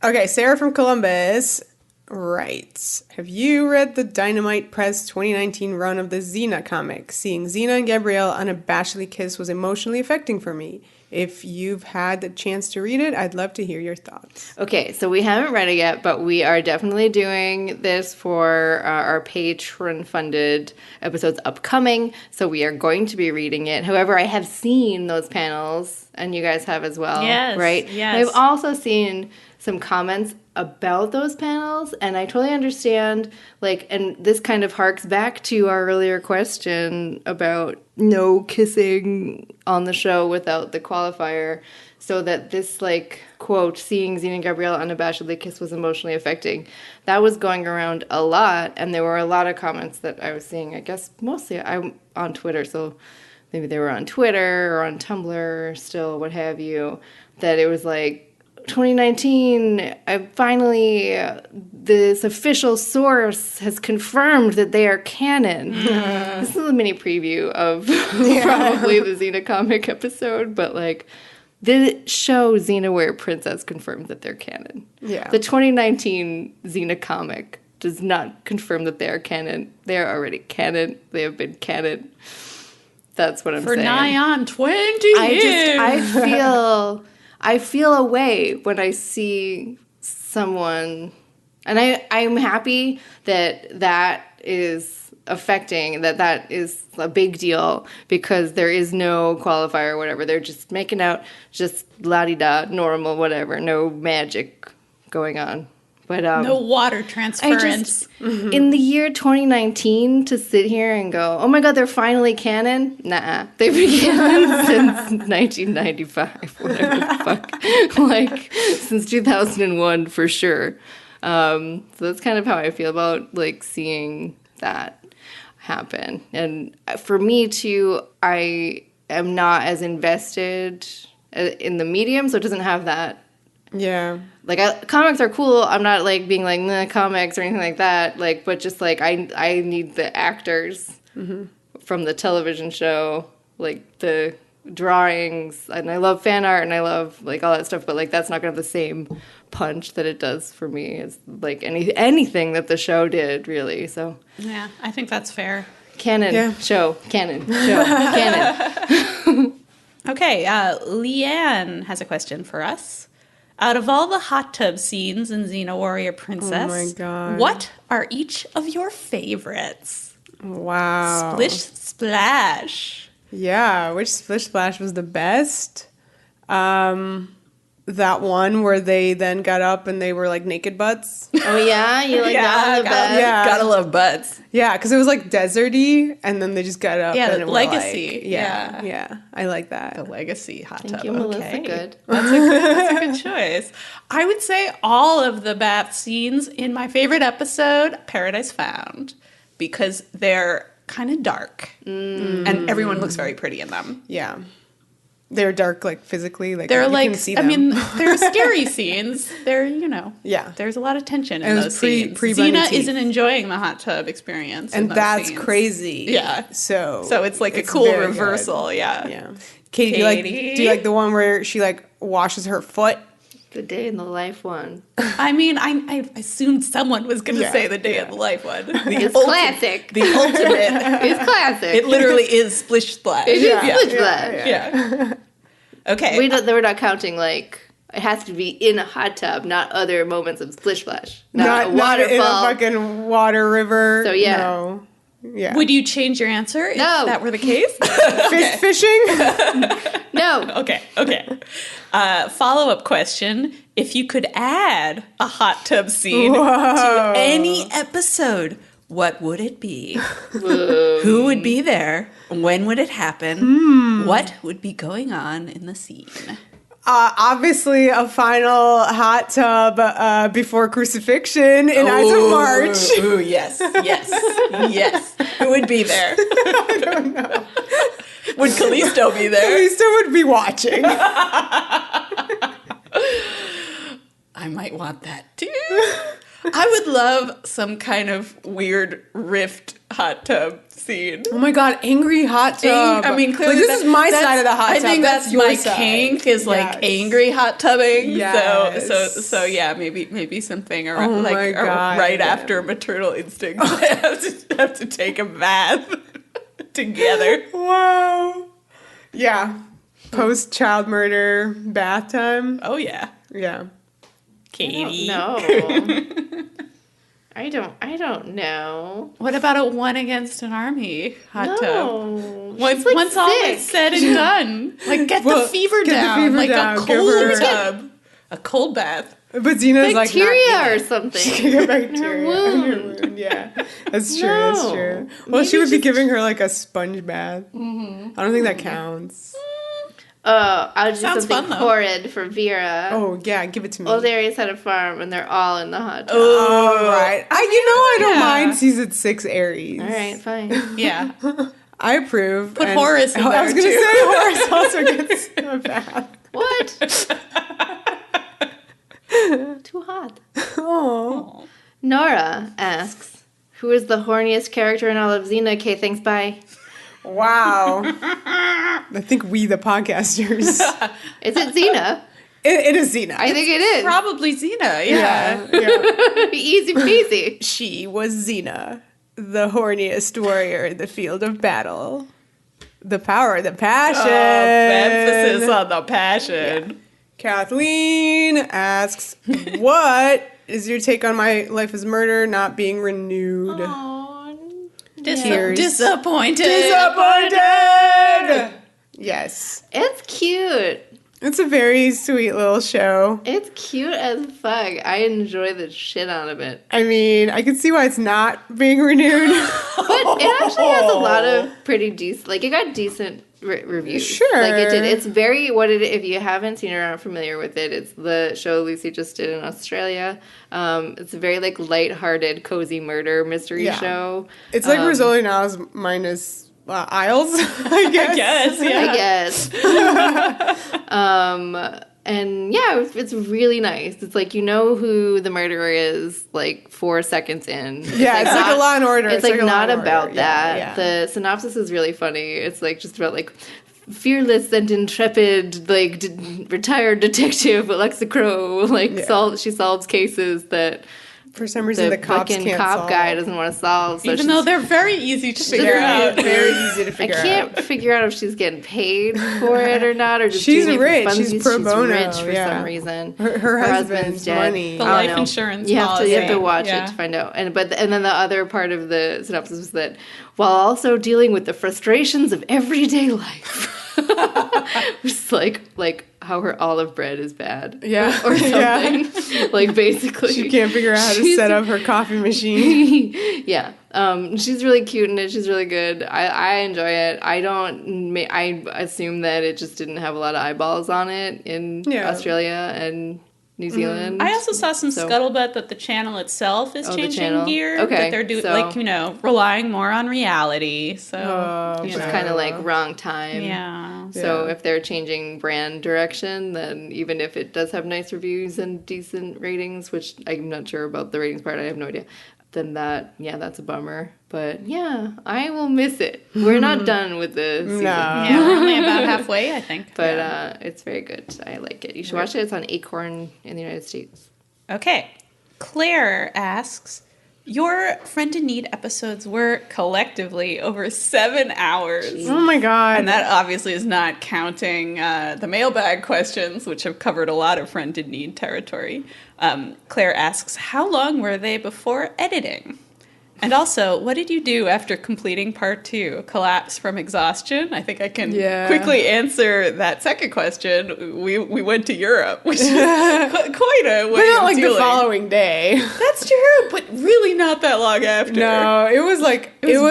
Okay, Sarah from Columbus writes, have you read the Dynamite Press 2019 run of the Xena comic? Seeing Xena and Gabrielle unabashedly kiss was emotionally affecting for me. If you've had the chance to read it, I'd love to hear your thoughts. Okay, so we haven't read it yet, but we are definitely doing this for our patron-funded episodes upcoming, so we are going to be reading it. However, I have seen those panels, and you guys have as well, right? Yes. And I've also seen some comments about those panels, and I totally understand, like, and this kind of harks back to our earlier question about no kissing on the show without the qualifier, so that this, like, quote, seeing Xena and Gabrielle unabashedly kiss was emotionally affecting. That was going around a lot, and there were a lot of comments that I was seeing, I guess, mostly I'm on Twitter, so maybe they were on Twitter or on Tumblr or still, what have you, that it was like, 2019, this official source has confirmed that they are canon. This is a mini preview of probably the Xena comic episode, but like the show Xena Warrior Princess confirms that they're canon. Yeah. The 2019 Xena comic does not confirm that they are canon. They are already canon. They have been canon. That's what I'm saying. For nigh on 20 years. I feel a way when I see someone, and I'm happy that is affecting, that is a big deal, because there is no qualifier or whatever. They're just making out just la-di-da, normal, whatever, no magic going on. But no water transference. In the year 2019, to sit here and go, oh my god, they're finally canon? Nah, they've been canon since 1995, whatever the fuck. Like, since 2001 for sure. So that's kind of how I feel about, like, seeing that happen. And for me, too, I am not as invested in the medium, so it doesn't have that. Yeah. Like, comics are cool. I'm not, like, being like, nah, comics or anything like that. Like, but just, like, I need the actors from the television show, like, the drawings. And I love fan art and I love, like, all that stuff. But, like, that's not going to have the same punch that it does for me as, like, anything that the show did, really. So. Yeah, I think that's fair. Canon. Show. Canon. Canon. Okay, Leanne has a question for us. Out of all the hot tub scenes in Xena Warrior Princess, oh my God, what are each of your favorites? Wow. Splish Splash. Yeah, which Splish Splash was the best? That one where they then got up and they were like naked butts. Oh yeah, you like that one the best? Yeah, gotta love butts. Yeah, because it was like deserty, and then they just got up. Yeah, and legacy. Like, yeah, I like that. The legacy hot tub. Thank you, Melissa. Good. That's a good choice. I would say all of the bath scenes in my favorite episode, Paradise Found, because they're kind of dark, and everyone looks very pretty in them. Yeah. They're dark, like, physically. Like, they're you like, can see them. I mean, they're scary scenes. They're, yeah. There's a lot of tension in those scenes. Xena isn't enjoying the hot tub experience. And that's scenes. Crazy. Yeah. So it's like a cool reversal. Good. Yeah. Yeah. Katie, do you like the one where she, like, washes her foot? The day in the life one. I mean, I assumed someone was going to say the day in the life one. It's classic. The ultimate. It's classic. It literally is Splish Splash. It is Splish Splash. Yeah. Okay. We're not counting, like, it has to be in a hot tub, not other moments of Splish Splash. Not a waterfall. Not in a fucking water river. So, yeah. No. Yeah. Would you change your answer if that were the case? Fishing? No. Okay. Follow-up question. If you could add a hot tub scene to any episode, what would it be? Who would be there? When would it happen? What would be going on in the scene? Obviously, a final hot tub before crucifixion in Eyes of March. Ooh, yes. Who would be there? I don't know. Would Callisto be there? Callisto would be watching. I might want that too. I would love some kind of weird rift hot tub scene. Oh my god, angry hot tub. I mean, clearly like, this is my side of the hot tub. I think that's your my side. kink is like angry hot tubbing. Yes. So yeah, maybe something around my God. right after maternal instincts. I have to take a bath together. Wow. Yeah. Post child murder bath time. Oh yeah. Yeah. Katie. No. I don't know. What about a one against an army hot tub? Once like all is said and done, like get the fever down, like a cold tub, a cold bath. But Xena's bacteria or something. She can get bacteria in her wound. Yeah, that's true. That's true. Well, maybe she would be giving her like a sponge bath. Mm-hmm. I don't think that counts. I'll do something horrid for Vera. Oh, yeah, give it to me. Well, they always had a farm, and they're all in the hot tub. Oh, right. I don't mind season 6 Aries. All right, fine. Yeah. I approve. Put Horace in there, I was going to say Horace also gets a bath. What? Too hot. Oh. Nora asks, who is the horniest character in all of Xena? K, thanks, bye. Wow. I think we, the podcasters. Is it Xena? It is Xena. I think it is. Probably Xena, yeah. Easy peasy. She was Xena, the horniest warrior in the field of battle. The power, the passion. Emphasis on the passion. Yeah. Kathleen asks, what is your take on My Life is Murder not being renewed? Disappointed. Yes. It's cute. It's a very sweet little show. It's cute as fuck. I enjoy the shit out of it. I mean, I can see why it's not being renewed. But it actually has a lot of pretty decent, like it got decent reviews. Sure. Like it did. It's very, if you haven't seen it or aren't familiar with it, it's the show Lucy just did in Australia. It's a very like lighthearted, cozy murder mystery show. It's like Rizzoli Now's minus Isles, I guess. I guess. And yeah, it's really nice. It's like you know who the murderer is like 4 seconds in. Yeah, it's like a Law and Order. It's like not about that. Yeah. The synopsis is really funny. It's like just about like fearless and intrepid like retired detective Alexa Crowe she solves cases that for some reason the cops can't cop solve. Guy doesn't want to solve. So even though they're very easy to figure out. Very easy to figure out. I can't figure out if she's getting paid for it or not, or just she's doing rich. It for she's pro bono. She's rich for some reason. Her husband's dead. Money. The life insurance you policy. You have to watch it to find out. And then the other part of the synopsis was that while also dealing with the frustrations of everyday life. It's like how her olive bread is bad. Yeah. Or something. Like basically. She can't figure out how to set up her coffee machine. Yeah. She's really cute in it. She's really good. I enjoy it. I assume that it just didn't have a lot of eyeballs on it in Australia and New Zealand. I also saw some scuttlebutt that the channel itself is changing gear. Okay. That they're doing relying more on reality. So it's kind of like wrong time. Yeah. So if they're changing brand direction, then even if it does have nice reviews and decent ratings, which I'm not sure about the ratings part, I have no idea. Then that's a bummer. But yeah, I will miss it. We're not done with the season. No. Yeah, we're only about halfway, I think. But it's very good. I like it. You should watch it. It's on Acorn in the United States. Okay. Claire asks, your Friend in Need episodes were collectively over 7 hours. Oh my God. And that obviously is not counting the mailbag questions, which have covered a lot of Friend in Need territory. Claire asks, how long were they before editing? And also, what did you do after completing part 2? Collapse from exhaustion? I think I can quickly answer that second question. We went to Europe, which is quite a way but not like dealing. The following day. That's true, but really not that long after. No, it was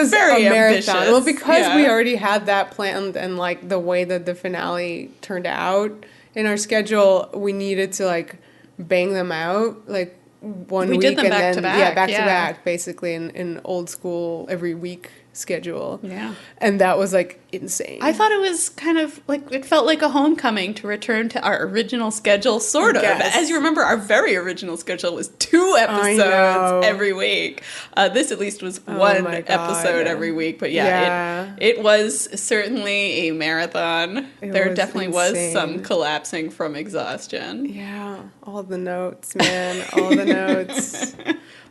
very a marathon. ambitious. Well, because we already had that planned and like the way that the finale turned out, in our schedule, we needed to, like, bang them out, like, one we week. did them and back then, to back. Yeah, back to back, basically, in old school, every week schedule. Yeah. And that was, like, insane. I thought it was kind of like, it felt like a homecoming to return to our original schedule, sort of. As you remember, our very original schedule was 2 episodes every week. This, at least, was one episode every week. But it was certainly a marathon. There definitely was some collapsing from exhaustion. Yeah, all the notes, man, all the notes.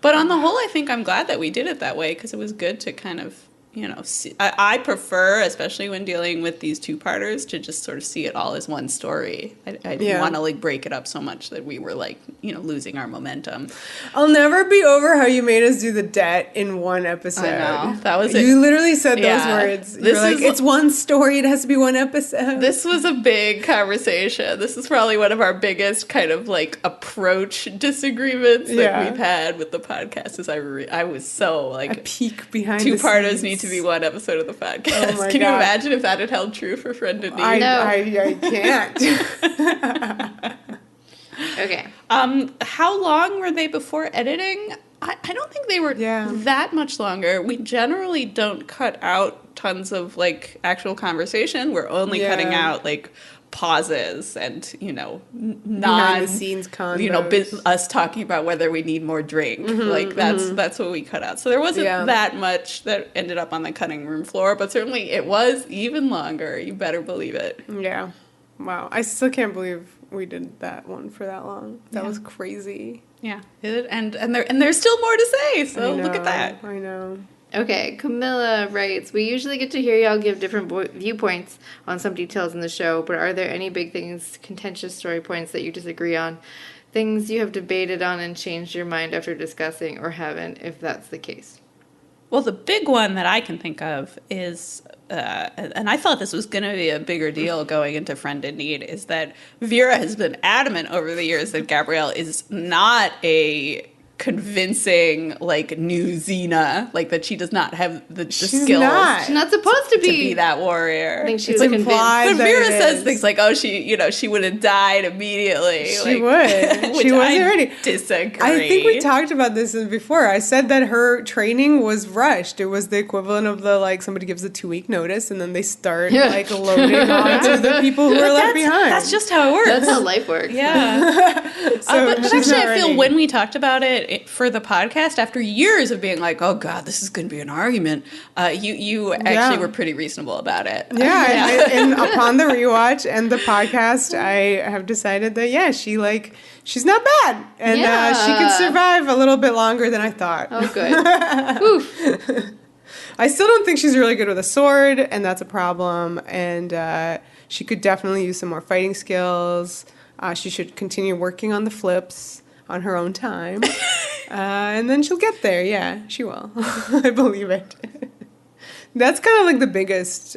But on the whole, I think I'm glad that we did it that way, because it was good to kind of, you know, see. I prefer, especially when dealing with these 2-parters, to just sort of see it all as one story. I didn't want to, like, break it up so much that we were, like, you know, losing our momentum. I'll never be over how you made us do the debt in one episode. I know. That was it. You literally said those words. You're like, it's one story, it has to be one episode. This was a big conversation. This is probably one of our biggest kind of, like, approach disagreements that we've had with the podcast. Is I was so, like, a peek behind 2-parters need to be one episode of the podcast. Oh Can you imagine if that had held true for Friend in Need? I can't. Okay. How long were they before editing? I don't think they were that much longer. We generally don't cut out tons of, like, actual conversation. We're only cutting out, like, pauses and, you know, behind the scenes convos. You know, us talking about whether we need more drink. Like, that's what we cut out. So there wasn't that much that ended up on the cutting room floor, but certainly it was even longer. You better believe it. Yeah. Wow. I still can't believe we did that one for that long. That was crazy. Yeah. And there's still more to say, so look at that. I know. Okay, Camilla writes, we usually get to hear y'all give different viewpoints on some details in the show, but are there any big things, contentious story points that you disagree on? Things you have debated on and changed your mind after discussing, or haven't, if that's the case? Well, the big one that I can think of is, and I thought this was going to be a bigger deal going into Friend in Need, is that Vera has been adamant over the years that Gabrielle is not a convincing, like, new Xena, like, that she does not have the skills. She's not supposed to be that warrior. I think she was implied. But Vera says things like, "Oh, she would have died immediately." She would. She wasn't ready. Disagree. I think we talked about this before. I said that her training was rushed. It was the equivalent of the, like, somebody gives a 2-week notice and then they start like loading onto the people who are left behind. That's just how it works. That's how life works. Yeah. But actually, I feel when we talked about it for the podcast, after years of being like, "Oh God, this is going to be an argument," you actually were pretty reasonable about it. Yeah, and upon the rewatch and the podcast, I have decided that she's not bad, and she can survive a little bit longer than I thought. Oh, good. Oof. I still don't think she's really good with a sword, and that's a problem. And she could definitely use some more fighting skills. She should continue working on the flips on her own time. And then she'll get there. Yeah, she will. I believe it. That's kind of like the biggest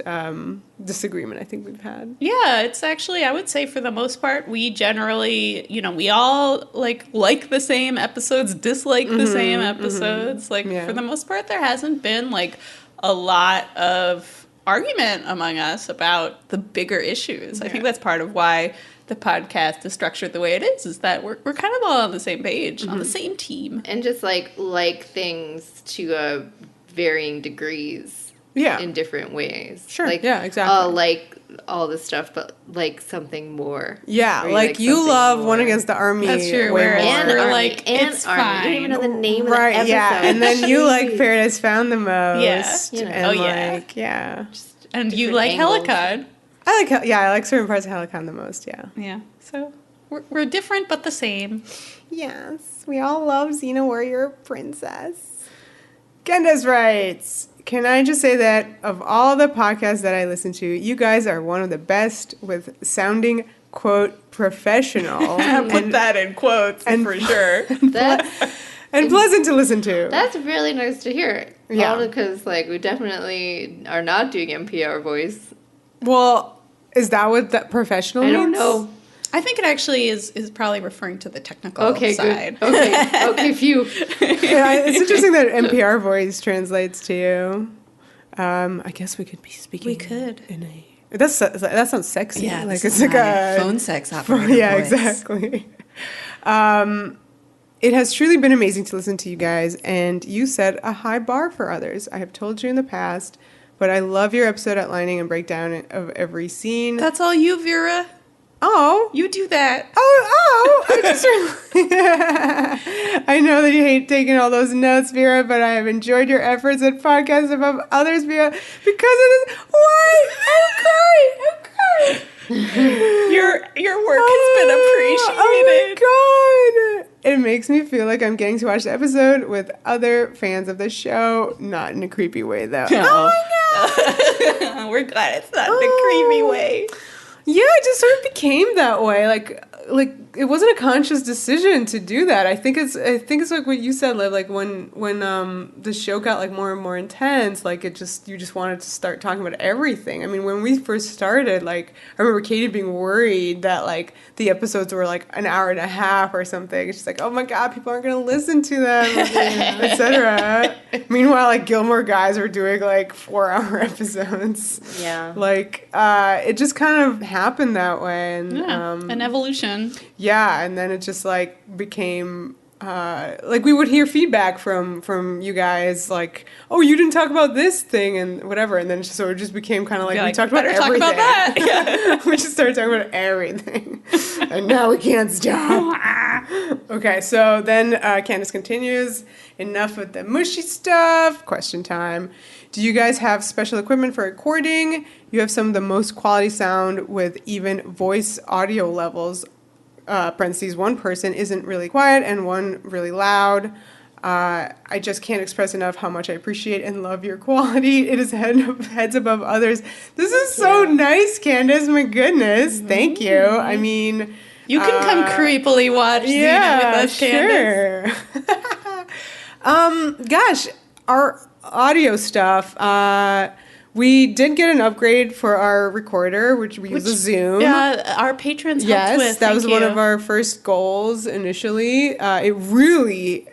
disagreement I think we've had. Yeah, it's actually, I would say for the most part, we generally, we all like the same episodes, dislike the same episodes. For the most part, there hasn't been like a lot of argument among us about the bigger issues. I think that's part of why the podcast is structured the way it is that we're kind of all on the same page, on the same team. And just like things to varying degrees in different ways. Sure, exactly. Like all this stuff, but like something more. Yeah, like you love more. One Against the Army. That's true. And Army. Like, it's fine. I don't even know the name of the episode. Yeah, and then you like Paradise Found the most. Yeah. And and you like Helicon. I like certain parts of Helicon the most, Yeah, so we're different but the same. Yes, we all love Xena Warrior Princess. Candace writes, can I just say that of all the podcasts that I listen to, you guys are one of the best with sounding, quote, professional. Put that in quotes for sure. And pleasant to listen to. That's really nice to hear. Yeah. All because we definitely are not doing NPR voice. Well, is that what that professional means? I don't know. I think it actually is probably referring to the technical side. Good. Okay, phew. It's interesting that NPR voice translates to you. I guess we could be speaking in That sounds sexy. Yeah, like it's like a phone sex operator. Yeah, voice. Exactly. It has truly been amazing to listen to you guys, and you set a high bar for others. I have told you in the past, but I love your episode outlining and breakdown of every scene. That's all you, Vera. Oh. You do that. I just I know that you hate taking all those notes, Vera, but I have enjoyed your efforts at podcasts above others, Vera, because of this. Why? I'm crying. Your work has been appreciated. Oh my God. It makes me feel like I'm getting to watch the episode with other fans of the show. Not in a creepy way, though. Oh my God. We're glad it's not in a creepy way. Yeah, it just sort of became that way. Like it wasn't a conscious decision to do that. I think it's like what you said, Liv. Like when the show got like more and more intense, like you just wanted to start talking about everything. I mean, when we first started, like I remember Katie being worried that like the episodes were like an hour and a half or something. She's like, oh my God, people aren't gonna listen to them, etc. Meanwhile, like Gilmore Guys are doing like 4-hour episodes. Yeah, like it just kind of happened that way, and an evolution. Yeah, and then it just like became like we would hear feedback from you guys like, oh, you didn't talk about this thing and whatever, and then it just became kind of like we talked about everything. Talk about that. Yeah. We just started talking about everything, and now we can't stop. Okay, so then Candace continues. Enough with the mushy stuff. Question time. Do you guys have special equipment for recording? You have some of the most quality sound with even voice audio levels. Parentheses, one person isn't really quiet and one really loud. I just can't express enough how much I appreciate and love your quality. It is heads above others. This is so nice, Candace. My goodness. Mm-hmm. Thank you. I mean... You can come creepily watch Xena with us, Candace. Sure. Gosh, our audio stuff... we did get an upgrade for our recorder, which we use a Zoom. Yeah, our patrons helped with. Yes, that was one of our first goals initially. It really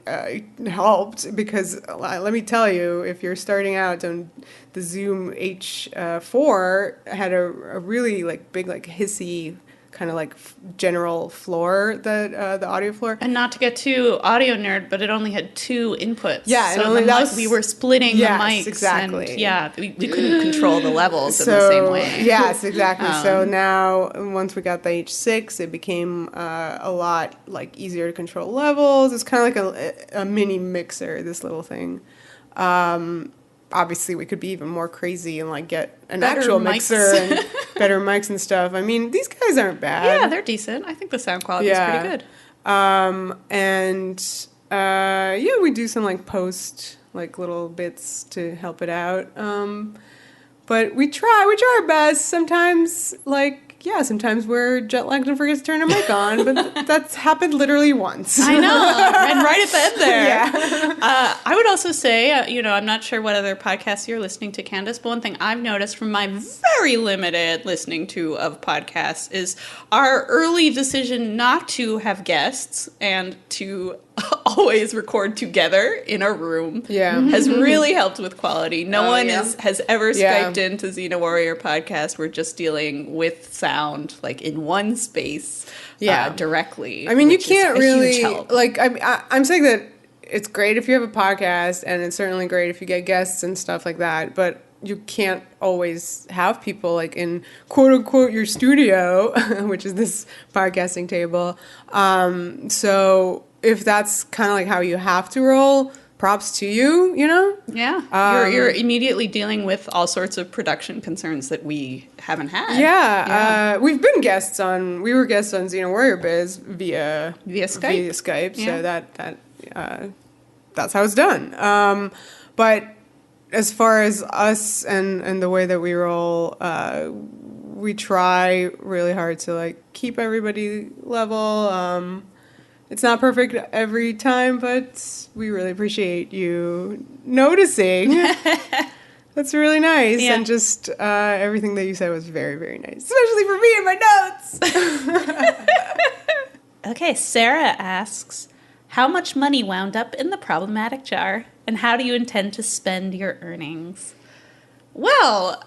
helped because, let me tell you, if you're starting out, the Zoom H4 had a really like big, like hissy kind of like general floor, the audio floor. And not to get too audio nerd, but it only had 2 inputs. Yeah, so we were splitting the mics. Exactly. And we couldn't control the levels in the same way. Yes, exactly. So now, once we got the H6, it became a lot like easier to control levels. It's kind of like a mini mixer, this little thing. Obviously, we could be even more crazy and like get an actual mixer and better mics and stuff. I mean, these guys aren't bad. Yeah, they're decent. I think the sound quality is pretty good. We do some like post like little bits to help it out. But we try our best. Sometimes sometimes we're jet lagged and forget to turn a mic on, but that's happened literally once. I know, and right at the end there. Yeah. I would also say, I'm not sure what other podcasts you're listening to, Candace, but one thing I've noticed from my very limited listening to of podcasts is our early decision not to have guests and to always record together in a room has really helped with quality. No one has ever Skyped into Xena Warrior podcast. We're just dealing with sound like in one space directly. I mean, you can't really like I'm saying that it's great if you have a podcast and it's certainly great if you get guests and stuff like that, but you can't always have people like in quote unquote your studio, which is this podcasting table. So if that's kind of like how you have to roll, props to you, you know? Yeah. You're immediately dealing with all sorts of production concerns that we haven't had. Yeah. We've been guests we were guests on Xena Warrior Biz via Skype. Yeah. So that's how it's done. But as far as us and the way that we roll, we try really hard to like keep everybody level. It's not perfect every time, but we really appreciate you noticing. That's really nice. Yeah. And just everything that you said was very, very nice. Especially for me and my notes. Okay, Sarah asks, how much money wound up in the problematic jar, and how do you intend to spend your earnings? Well,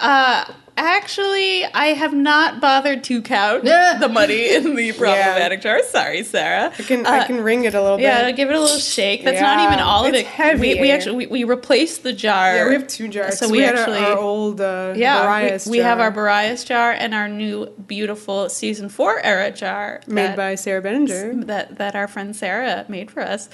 actually, I have not bothered to count the money in the problematic jar. Sorry, Sarah. I can ring it a little bit. Yeah, give it a little shake. That's not even all of it. Heavy. We actually replaced the jar. Yeah, we have 2 jars. So we had our old Boreas we have our Boreas jar and our new beautiful season 4 era jar made by Sarah Benninger. That our friend Sarah made for us.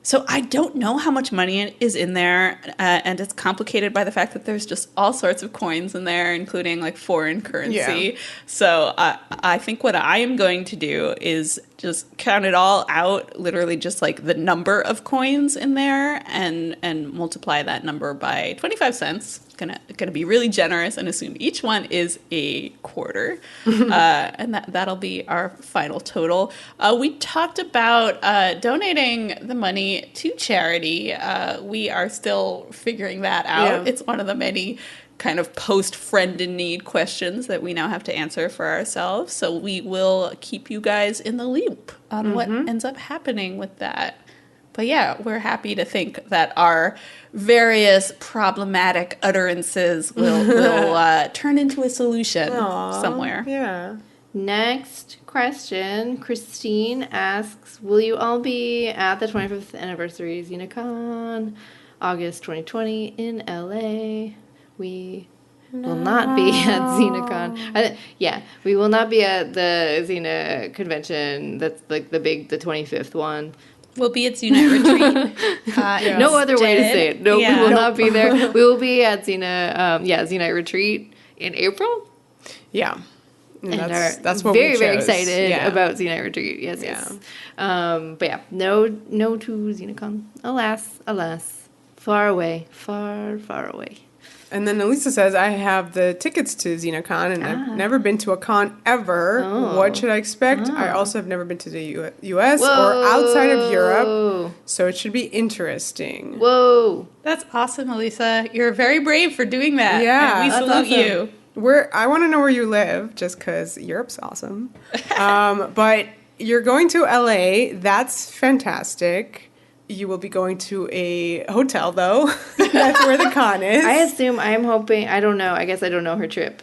So I don't know how much money is in there, and it's complicated by the fact that there's just all sorts of coins in there, including like foreign currency. Yeah. So I think what I am going to do is just count it all out, literally just like the number of coins in there, and multiply that number by 25 cents. Gonna be really generous and assume each one is a quarter, and that'll be our final total. We talked about donating the money to charity. We are still figuring that out. Yeah. It's one of the many kind of post-friend in need questions that we now have to answer for ourselves. So we will keep you guys in the loop on what ends up happening with that. But yeah, we're happy to think that our various problematic utterances will turn into a solution somewhere. Yeah. Next question. Christine asks, will you all be at the 25th anniversary Xena Con, August 2020 in LA? We will not be at Xena Con. We will not be at the Xena convention. That's like the 25th one. We'll be at Xena Retreat. No other way to say it. No, we will not be there. We will be at Xena Retreat in April. Yeah. And that's what we chose. Very excited about Xena Retreat. Yes. But yeah, no to XenaCon. Alas. Far away. Far, far away. And then Elisa says, I have the tickets to Xena Con, and I've never been to a con ever. What should I expect? I also have never been to the U.S. or outside of Europe, so it should be interesting. Whoa. That's awesome, Elisa. You're very brave for doing that. Yeah. And we salute you. I want to know where you live, just because Europe's awesome. But you're going to L.A. That's fantastic. You will be going to a hotel, though. That's where the con is. I'm hoping, I don't know, I guess I don't know her trip.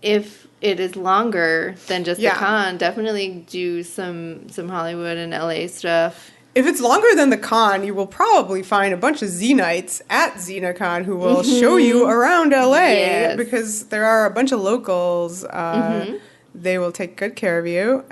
If it is longer than just the con, definitely do some Hollywood and LA stuff. If it's longer than the con, you will probably find a bunch of Xenites at XenaCon who will show you around LA because there are a bunch of locals. They will take good care of you.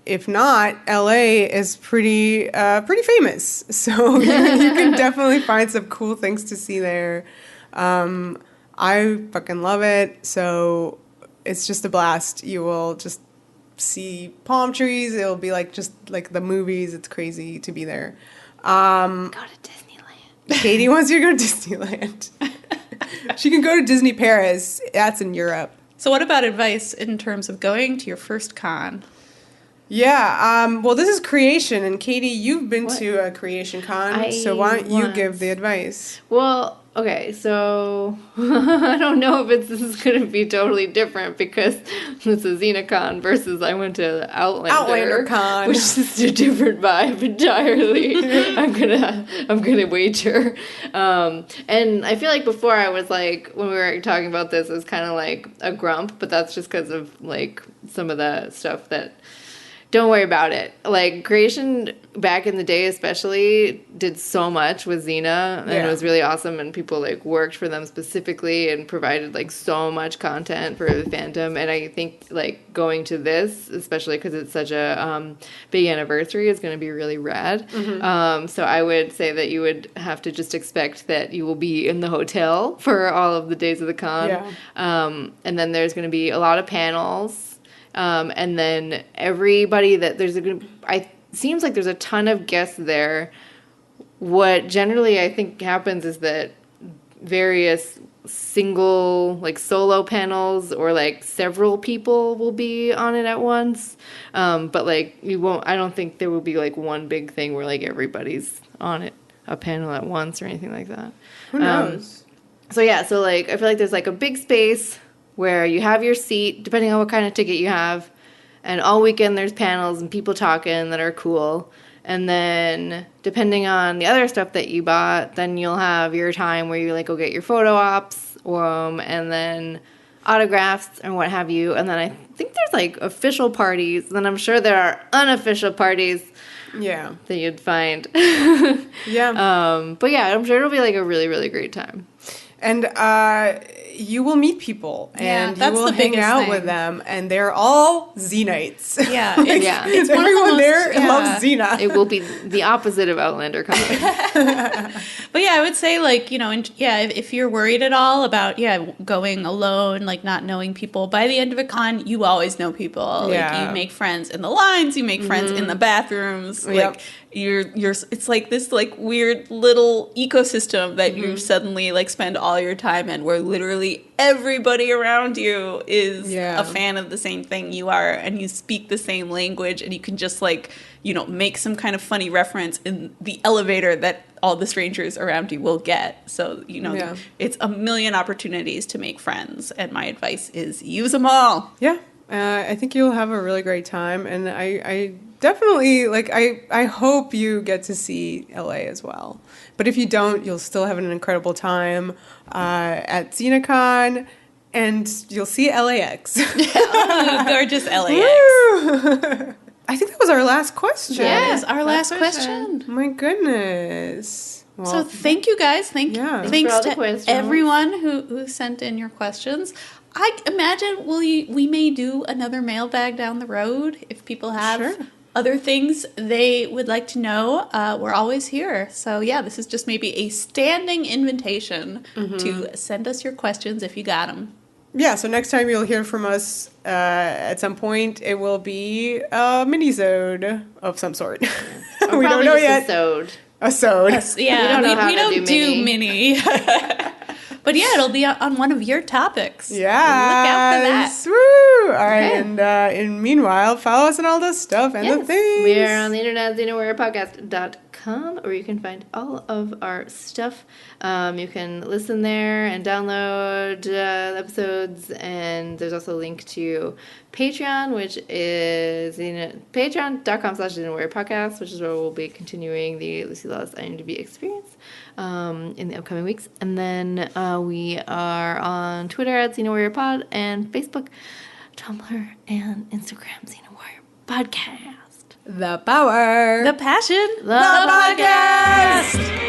If not, LA is pretty famous, so you can definitely find some cool things to see there. I fucking love it, so it's just a blast. You will just see palm trees. It'll be just like the movies. It's crazy to be there. Go to Disneyland. Katie wants you to go to Disneyland. She can go to Disney Paris. That's in Europe. So what about advice in terms of going to your first con? Yeah, well, this is Creation, and Katie, you've been to a Creation Con, so why don't you give the advice? Well, okay, so I don't know if this is going to be totally different because it's a Xena Con versus I went to Outlander Con, which is a different vibe entirely. I'm gonna wager, and I feel like before I was like when we were talking about this, it was kind of like a grump, but that's just because of like some of the stuff that. Don't worry about it. Like, Creation, back in the day especially, did so much with Xena, and it was really awesome, and people, like, worked for them specifically and provided, like, so much content for the fandom, and I think, like, going to this, especially because it's such a big anniversary, is going to be really rad. So I would say that you would have to just expect that you will be in the hotel for all of the days of the con, and then there's going to be a lot of panels. And then everybody seems like there's a ton of guests there. What generally I think happens is that various single, like solo panels or like several people will be on it at once. But like I don't think there will be like one big thing where like everybody's on it, a panel at once or anything like that. Who knows? So like I feel like there's like a big space where you have your seat, depending on what kind of ticket you have, and all weekend there's panels and people talking that are cool. And then depending on the other stuff that you bought, then you'll have your time where you like go get your photo ops, and then autographs and what have you. And then I think there's like official parties. Then I'm sure there are unofficial parties. Yeah. That you'd find. Yeah. But yeah, I'm sure it'll be like a really, really great time. And you will meet people, and you will hang out with them, and they're all Xenites. Yeah, it's everyone there loves Xena. It will be the opposite of Outlander comedy. But yeah, I would say like, you know, if you're worried at all about going alone, like not knowing people, by the end of a con, you always know people. Like you make friends in the lines, you make friends in the bathrooms. Like you're it's like this like weird little ecosystem that you suddenly like spend all your time in, where literally everybody around you is a fan of the same thing you are, and you speak the same language, and you can just like, you know, make some kind of funny reference in the elevator that all the strangers around you will get. So, you know, it's a million opportunities to make friends, and my advice is use them all. Yeah. I think you'll have a really great time, and I definitely, like, I hope you get to see LA as well. But if you don't, you'll still have an incredible time at Xena Con, and you'll see LAX. Oh, gorgeous LAX. I think that was our last question. Yes, our last question. My goodness. Well, so thank you guys. Thanks to everyone who sent in your questions. I imagine we may do another mailbag down the road if people have other things they would like to know. We're always here. So yeah, this is just maybe a standing invitation to send us your questions if you got them. Yeah, so next time you'll hear from us at some point, it will be a mini-sode of some sort. We don't know yet. A sode. Yeah, we don't do mini. But yeah, it'll be on one of your topics. Yeah. Look out for that. Woo! All right, and meanwhile, follow us on all the stuff and the things. We are on the internet, xenawarriorpodcast.com, where you can find all of our stuff. You can listen there and download episodes, and there's also a link to Patreon, which is patreon.com/xenawarriorpodcast, which is where we'll be continuing the Lucy Lawless IMDb experience in the upcoming weeks. And then we are on Twitter at Xena Warrior Pod, and Facebook, Tumblr, and Instagram, Xena Warrior Podcast. The power. The passion. The podcast.